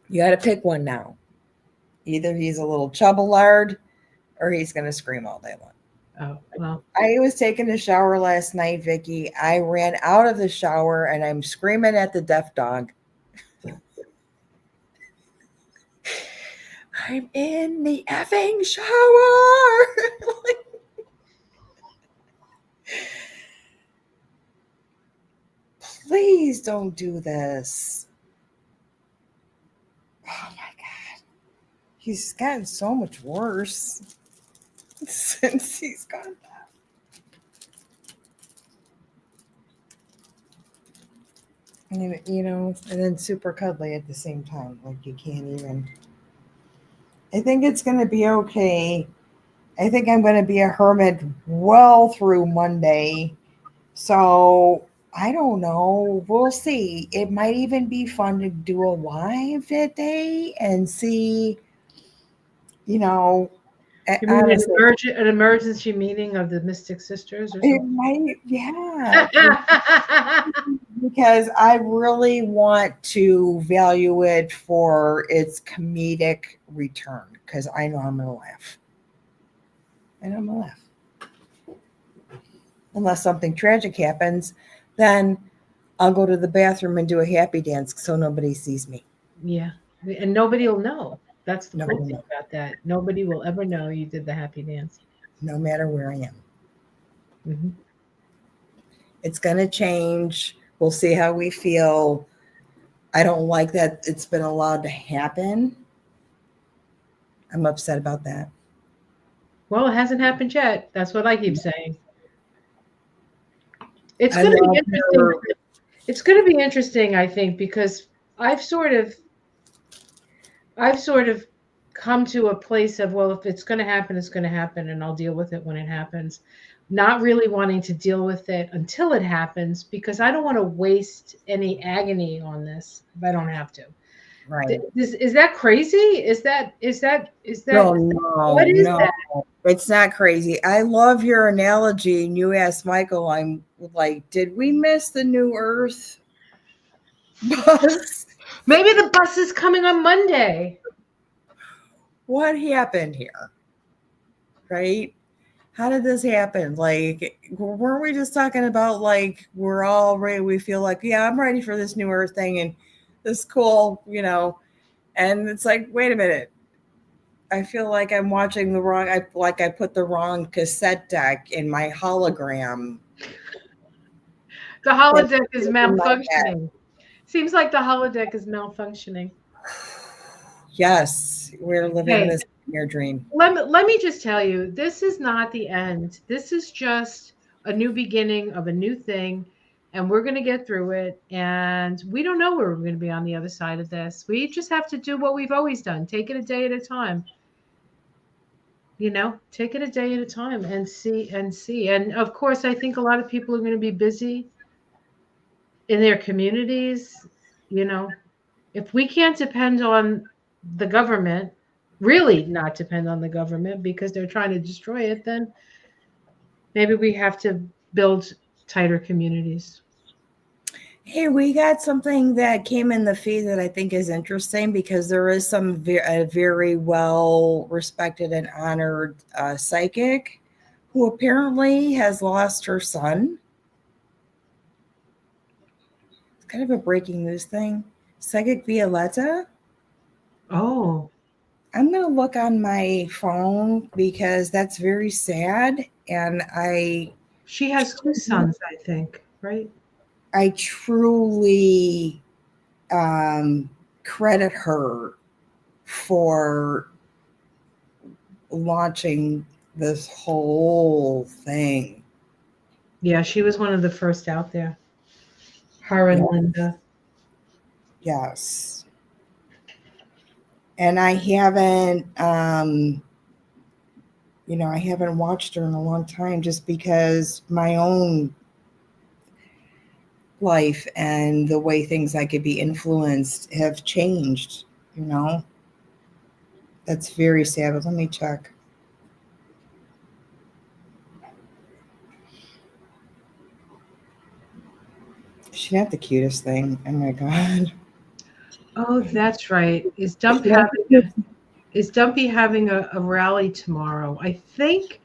You got to pick one now. Either he's a little chubbelard or he's going to scream all day long. Oh, well. I was taking a shower last night, Vicky. I ran out of the shower and I'm screaming at the deaf dog. I'm in the effing shower. Please don't do this. Oh my God. He's gotten so much worse since he's gone back. And, and then super cuddly at the same time. Like you can't even. I think it's going to be okay. I think I'm going to be a hermit well through Monday. So I don't know. We'll see. It might even be fun to do a live that day and see, You mean honestly, an emergency meeting of the Mystic Sisters or it something? might, yeah. Because I really want to value it for its comedic return because I know I'm going to laugh. Unless something tragic happens, then I'll go to the bathroom and do a happy dance so nobody sees me. Yeah. And nobody will know. That's the Nobody cool thing knows. about that. Nobody will ever know you did the happy dance. No matter where I am. Mm-hmm. It's going to change. We'll see how we feel. I don't like that it's been allowed to happen. I'm upset about that. Well, it hasn't happened yet. That's what I keep saying. It's going to be interesting. It's going to be interesting, I think, because I've sort of come to a place of, well, if it's going to happen, it's going to happen, and I'll deal with it when it happens. Not really wanting to deal with it until it happens because I don't want to waste any agony on this if I don't have to. Right. Is that crazy? Is that No, what is no. that? It's not crazy. I love your analogy. And you asked Michael, I'm like, did we miss the New Earth bus? Maybe the bus is coming on Monday. What happened here? Right? How did this happen? Like, weren't we just talking about like we're all ready? We feel like, yeah, I'm ready for this New Earth thing and this cool, and it's like, wait a minute. I feel like I'm watching the wrong. I put the wrong cassette deck in my hologram. The holodeck is malfunctioning. Seems like the holodeck is malfunctioning. Yes, we're living this your dream. Let me just tell you, this is not the end. This is just a new beginning of a new thing, and we're going to get through it. And we don't know where we're going to be on the other side of this. We just have to do what we've always done: take it a day at a time. Take it a day at a time and see. And of course, I think a lot of people are going to be busy in their communities. If we can't depend on the government, really not depend on the government because they're trying to destroy it, then maybe we have to build tighter communities. Hey, we got something that came in the feed that I think is interesting because there is a very well respected and honored psychic who apparently has lost her son. It's kind of a breaking news thing. Psychic Violetta. Oh. I'm going to look on my phone because that's very sad. And she has 2 sons, I think, right? I truly credit her for launching this whole thing. Yeah, she was one of the first out there. Her and Linda. Yes. And I haven't, I haven't watched her in a long time just because my own life and the way things I could be influenced have changed, That's very sad, but let me check. She's not the cutest thing. Oh my God. Oh, that's right. Is Dump having Is Dumpy having a rally tomorrow? I think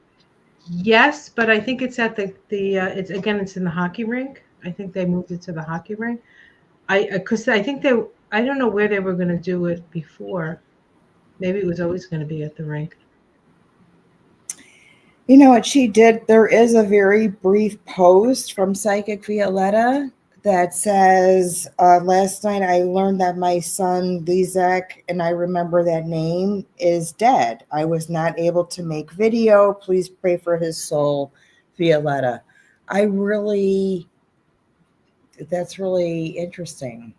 yes, but I think it's at the it's in the hockey rink. I think they moved it to the hockey rink. Because I think I don't know where they were going to do it before. Maybe it was always going to be at the rink. You know what she did? There is a very brief post from Psychic Violetta that says, last night I learned that my son, Lizak, and I remember that name, is dead. I was not able to make video. Please pray for his soul, Violetta. That's really interesting.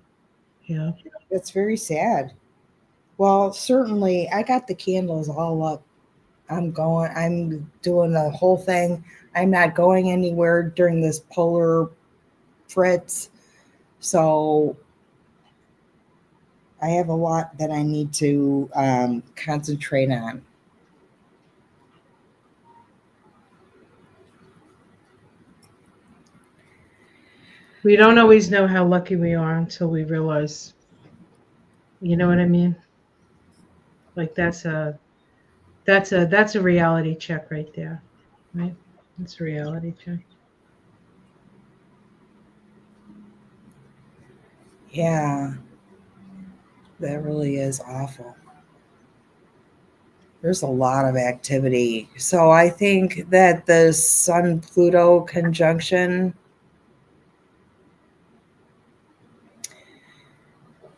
Yeah. That's very sad. Well, certainly, I got the candles all up. I'm doing the whole thing. I'm not going anywhere during this polar fritz. So I have a lot that I need to concentrate on. We don't always know how lucky we are until we realize. You know what I mean? Like that's a reality check right there, right? That's a reality check. Yeah, that really is awful. There's a lot of activity. So I think that the Sun Pluto conjunction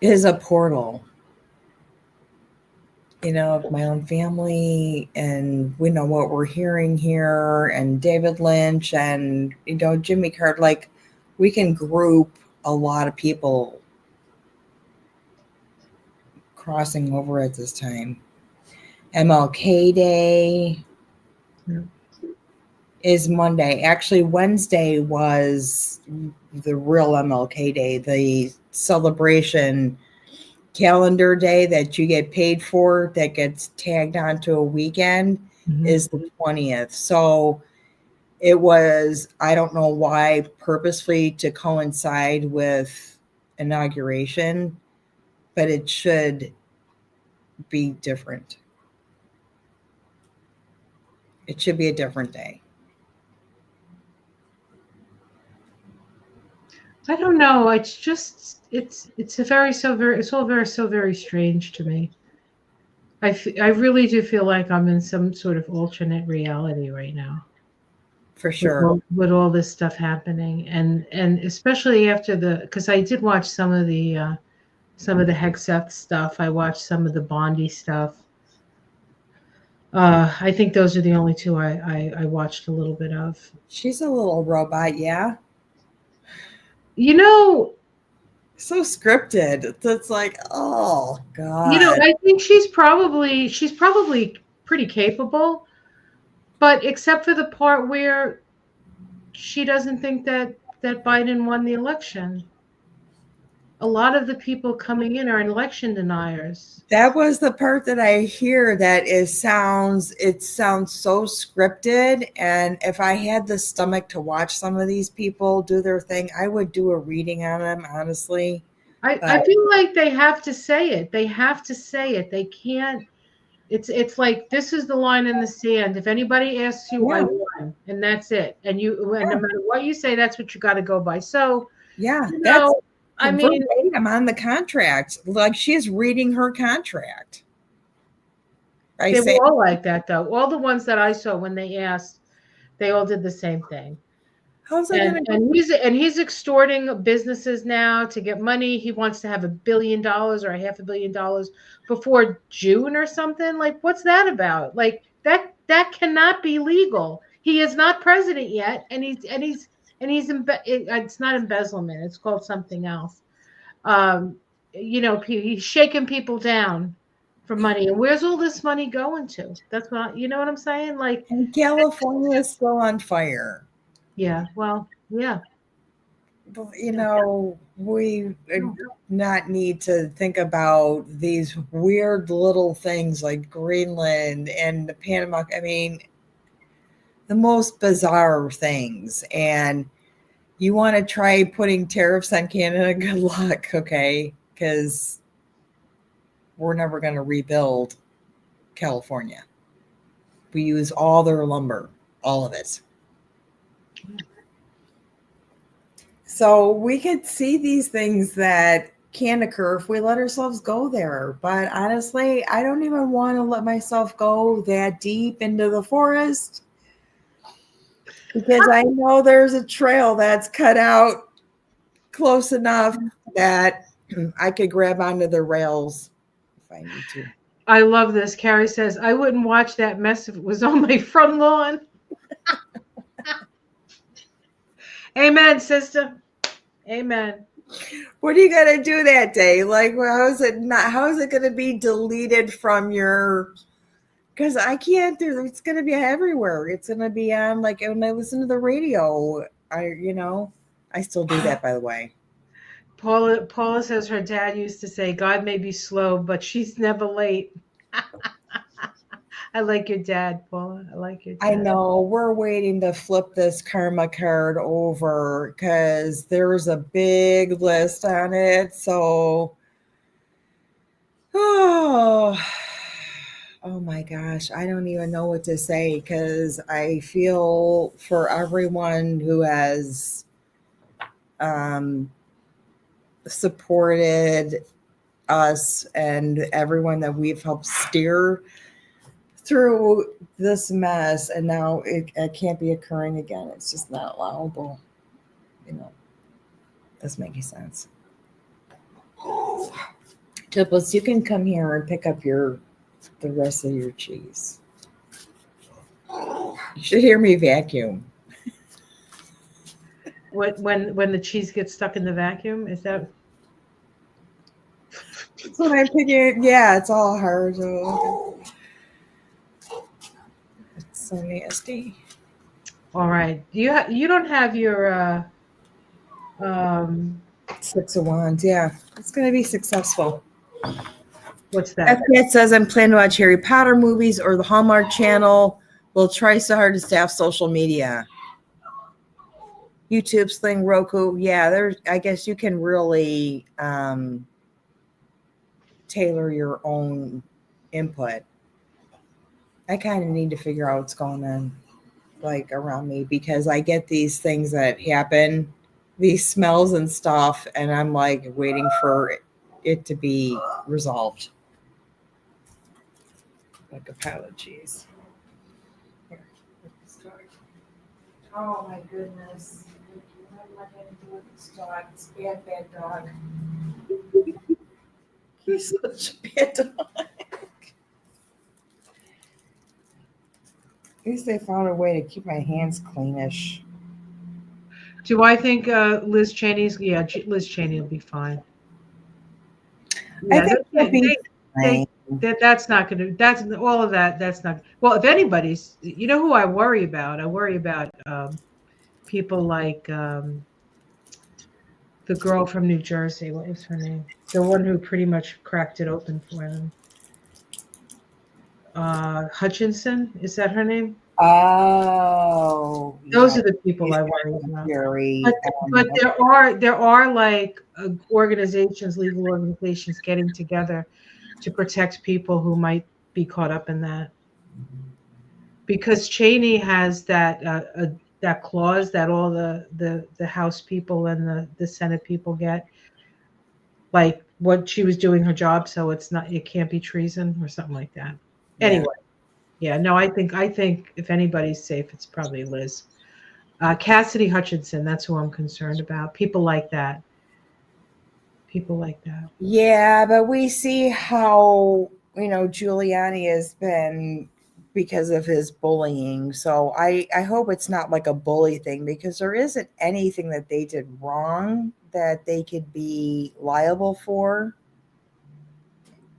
is a portal, of my own family, and we know what we're hearing here, and David Lynch, and Jimmy Carter. Like, we can group a lot of people crossing over at this time. MLK Day is Monday. Actually, Wednesday was the real MLK Day, the celebration calendar day that you get paid for that gets tagged onto a weekend is the 20th. So it was, I don't know why, purposely to coincide with inauguration, but it should be different. It should be a different day. I don't know. It's just it's all very strange to me. I really do feel like I'm in some sort of alternate reality right now. For sure. With all this stuff happening, and especially after because I did watch some of the Hexeth stuff. I watched some of the Bondi stuff. I think those are the only two I watched a little bit of. She's a little robot, yeah. So scripted. It's like, oh God. I think she's probably pretty capable, but except for the part where she doesn't think that Biden won the election. A lot of the people coming in are election deniers. That was the part that I hear that sounds so scripted. And if I had the stomach to watch some of these people do their thing, I would do a reading on them, honestly. I feel like they have to say it. They have to say it. They can't. It's like, this is the line in the sand. If anybody asks you, I won, and that's it. And no matter what you say, that's what you got to go by. So that's. I mean, I'm on the contract. Like, she's reading her contract. They were all like that, though. All the ones that I saw, when they asked, they all did the same thing. How's that and he's extorting businesses now to get money. He wants to have $1 billion or $500 million before June or something. Like, what's that about? Like, that cannot be legal. He is not president yet, and it's not embezzlement. It's called something else. He's shaking people down for money. And where's all this money going to? That's what you know what I'm saying? Like, and California is still on fire. Yeah, well, yeah. We not need to think about these weird little things like Greenland and the Panama. I mean, the most bizarre things. And you want to try putting tariffs on Canada? Good luck, okay? Because we're never going to rebuild. California. We use all their lumber, all of it. So we could see these things that can occur if we let ourselves go there. But honestly, I don't even want to let myself go that deep into the forest because I know there's a trail that's cut out close enough that I could grab onto the rails if I need to. I love this. Carrie says, I wouldn't watch that mess if it was on my front lawn. Amen, sister. Amen. What are you gonna do that day? Like, how is it not? How is it gonna be deleted from your? Because I can't do. It's gonna be everywhere. It's gonna be on. Like when I listen to the radio, I still do that, by the way. Paula says her dad used to say, God may be slow, but she's never late. I like your dad, Paula. I like your dad. I know we're waiting to flip this karma card over because there's a big list on it. So, oh my gosh, I don't even know what to say because I feel for everyone who has supported us and everyone that we've helped steer through this mess, and now it can't be occurring again. It's just not allowable. Doesn't make any sense. Tipless, you can come here and pick up the rest of your cheese. You should hear me vacuum. When the cheese gets stuck in the vacuum, is that? That's what I'm picking. Yeah, it's all hard. So it's so nasty. All right. You don't have your 6 of Wands. Yeah, it's gonna be successful. What's that? It says I'm planning to watch Harry Potter movies or the Hallmark Channel. We'll try so hard to staff social media. YouTube, Sling, Roku. Yeah, I guess you can really tailor your own input. I kind of need to figure out what's going on like around me because I get these things that happen, these smells and stuff, and I'm like waiting for it to be resolved. Like a pile of cheese. Here, oh my goodness. What am I going to do with this dog? It's a bad dog. He's such a bad dog. At least they found a way to keep my hands cleanish. Do I think Liz Cheney's? Yeah, Liz Cheney will be fine. Yeah, that's not going to. That's all of that. That's not. Well, if anybody's, who I worry about. I worry about people like the girl from New Jersey. What is her name? The one who pretty much cracked it open for them. Hutchinson, is that her name? Oh, those are the people I worry about. But there are like organizations, legal organizations, getting together to protect people who might be caught up in that. Because Cheney has that clause that all the House people and the Senate people get, like what she was doing her job, so it can't be treason or something like that. Yeah. Anyway. Yeah, no, I think if anybody's safe, it's probably Liz. Cassidy Hutchinson, that's who I'm concerned about. People like that. Yeah, but we see how, Giuliani has been because of his bullying. So I hope it's not like a bully thing because there isn't anything that they did wrong that they could be liable for.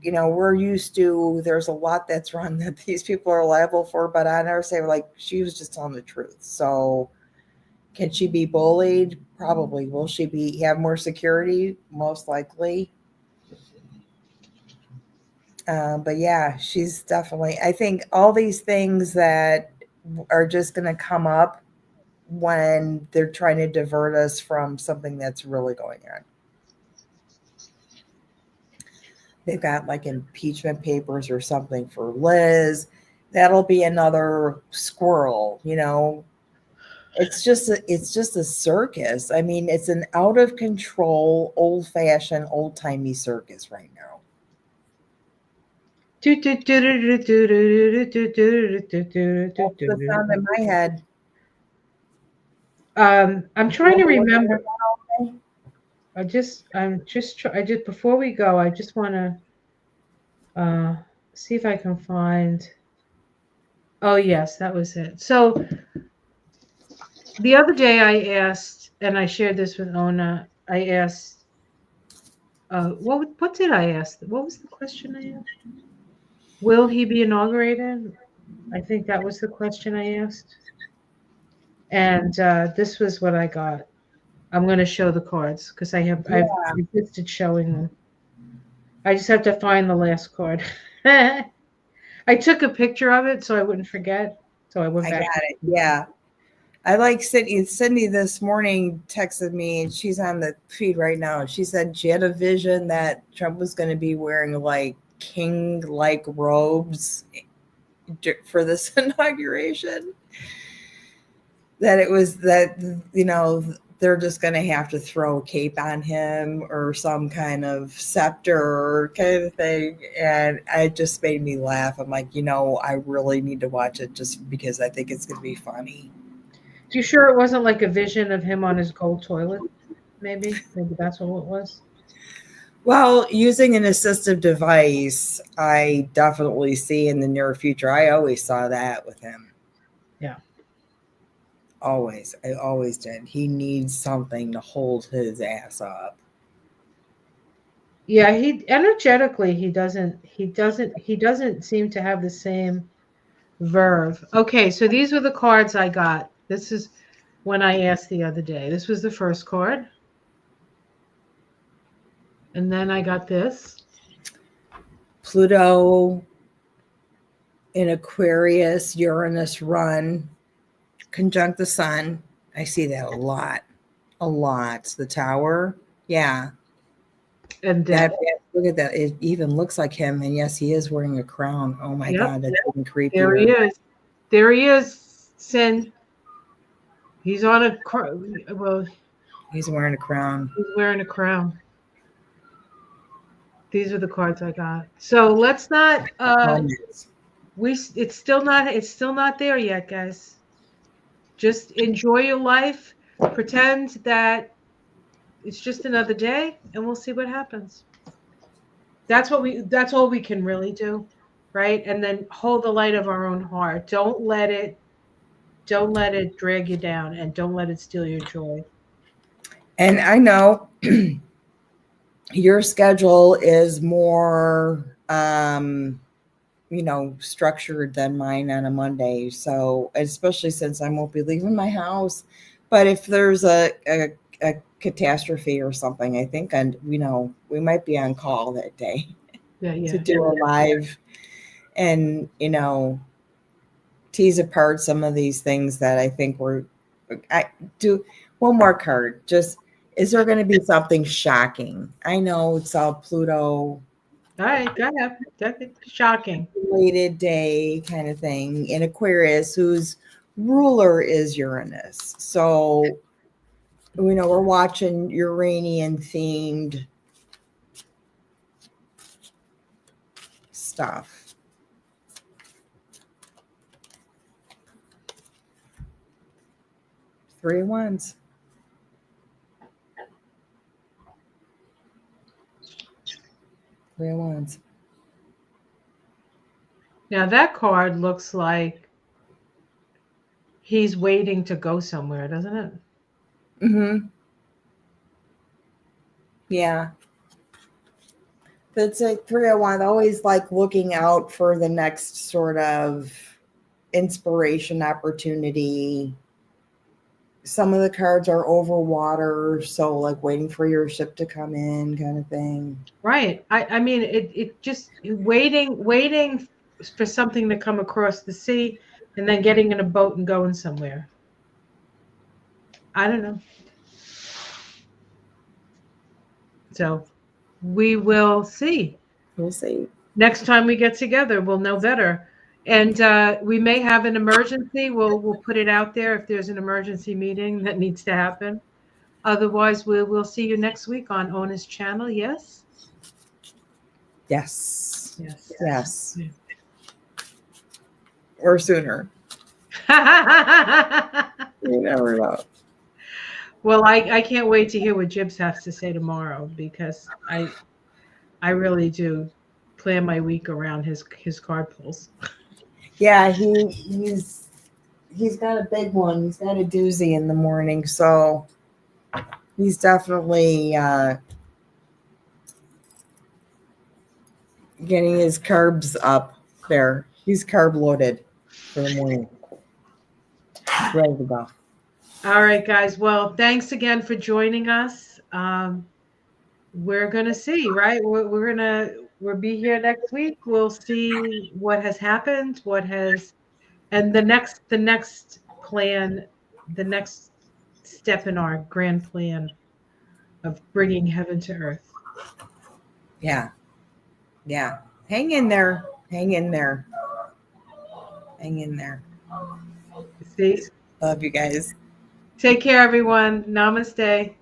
We're used to, there's a lot that's wrong that these people are liable for, but I never say like she was just telling the truth. So can she be bullied? Probably. Will she have more security? Most likely. But yeah, she's definitely, I think all these things that are just going to come up when they're trying to divert us from something that's really going on. they've got like impeachment papers or something for Liz. That'll be another squirrel, you know. It's just a circus. I mean, it's an out of control, old fashioned, old timey circus right now. What's the sound in my head? I'm trying to remember. Before we go, I just want to see if I can find. Oh yes, that was it. So the other day I asked, and I shared this with Ona. I asked, what did I ask? What was the question I asked? Will he be inaugurated? I think that was the question I asked. And this was what I got. I'm going to show the cards because I've resisted showing them. I just have to find the last card. I took a picture of it so I wouldn't forget. So I went back. I got it. Yeah. I like Sydney. Sydney this morning texted me, and she's on the feed right now. She said she had a vision that Trump was going to be wearing like king-like robes for this inauguration. That it was that, you know, they're just going to have to throw a cape on him or some kind of scepter kind of thing. And it just made me laugh. I'm like, you know, I really need to watch it just because I think it's going to be funny. You sure it wasn't like a vision of him on his gold toilet? Maybe that's what it was. Well, using an assistive device, I definitely see in the near future. I always saw that with him. Yeah. Always. I always did. He needs something to hold his ass up. Yeah, he energetically he doesn't seem to have the same verve. Okay, so these were the cards I got. This is when I asked the other day. This was the first card. And then I got this. Pluto in Aquarius, Uranus run, conjunct the sun. I see that a lot. A lot. The tower. Yeah. And look at that. It even looks like him. And yes, he is wearing a crown. Oh my God, that's even creepier. There he is. There he is, Sin. He's on a he's wearing a crown. He's wearing a crown. These are the cards I got. So let's not it's still not there yet, guys. Just enjoy your life. Pretend that it's just another day and we'll see what happens. That's all we can really do, right? And then hold the light of our own heart. Don't let it drag you down, and don't let it steal your joy. And I know your schedule is more structured than mine on a Monday. So especially since I won't be leaving my house. But if there's a catastrophe or something, I think, and we might be on call that day to do a live and tease apart some of these things that I think I do. One more card. Just, is there going to be something shocking? I know it's all Pluto. All right, go ahead. That's shocking. Related day kind of thing in Aquarius, whose ruler is Uranus. So we're watching Uranian themed stuff. Three of Wands. Three of Wands. Now that card looks like he's waiting to go somewhere, doesn't it? Mm-hmm. Yeah. That's like Three of Wands, always like looking out for the next sort of inspiration opportunity. Some of the cards are over water, so like waiting for your ship to come in kind of thing. Right. I mean, it just waiting for something to come across the sea and then getting in a boat and going somewhere. I don't know. So we will see. We'll see. Next time we get together, we'll know better. And we may have an emergency. We'll put it out there if there's an emergency meeting that needs to happen. Otherwise, we'll see you next week on Ona's channel. Yes? Yes. Yes. Yes. Or sooner. You never know. Well, I can't wait to hear what Jibs has to say tomorrow because I really do plan my week around his card pulls. Yeah, he's got a big one. He's got a doozy in the morning, so he's definitely getting his carbs up there. He's carb loaded for the morning. Ready to go. All right, guys. Well, thanks again for joining us. We're gonna see, right? We'll be here next week. We'll see what has happened, and the next plan, the next step in our grand plan of bringing heaven to earth. Yeah. Yeah. Hang in there. Hang in there. Hang in there. See? Love you guys. Take care, everyone. Namaste.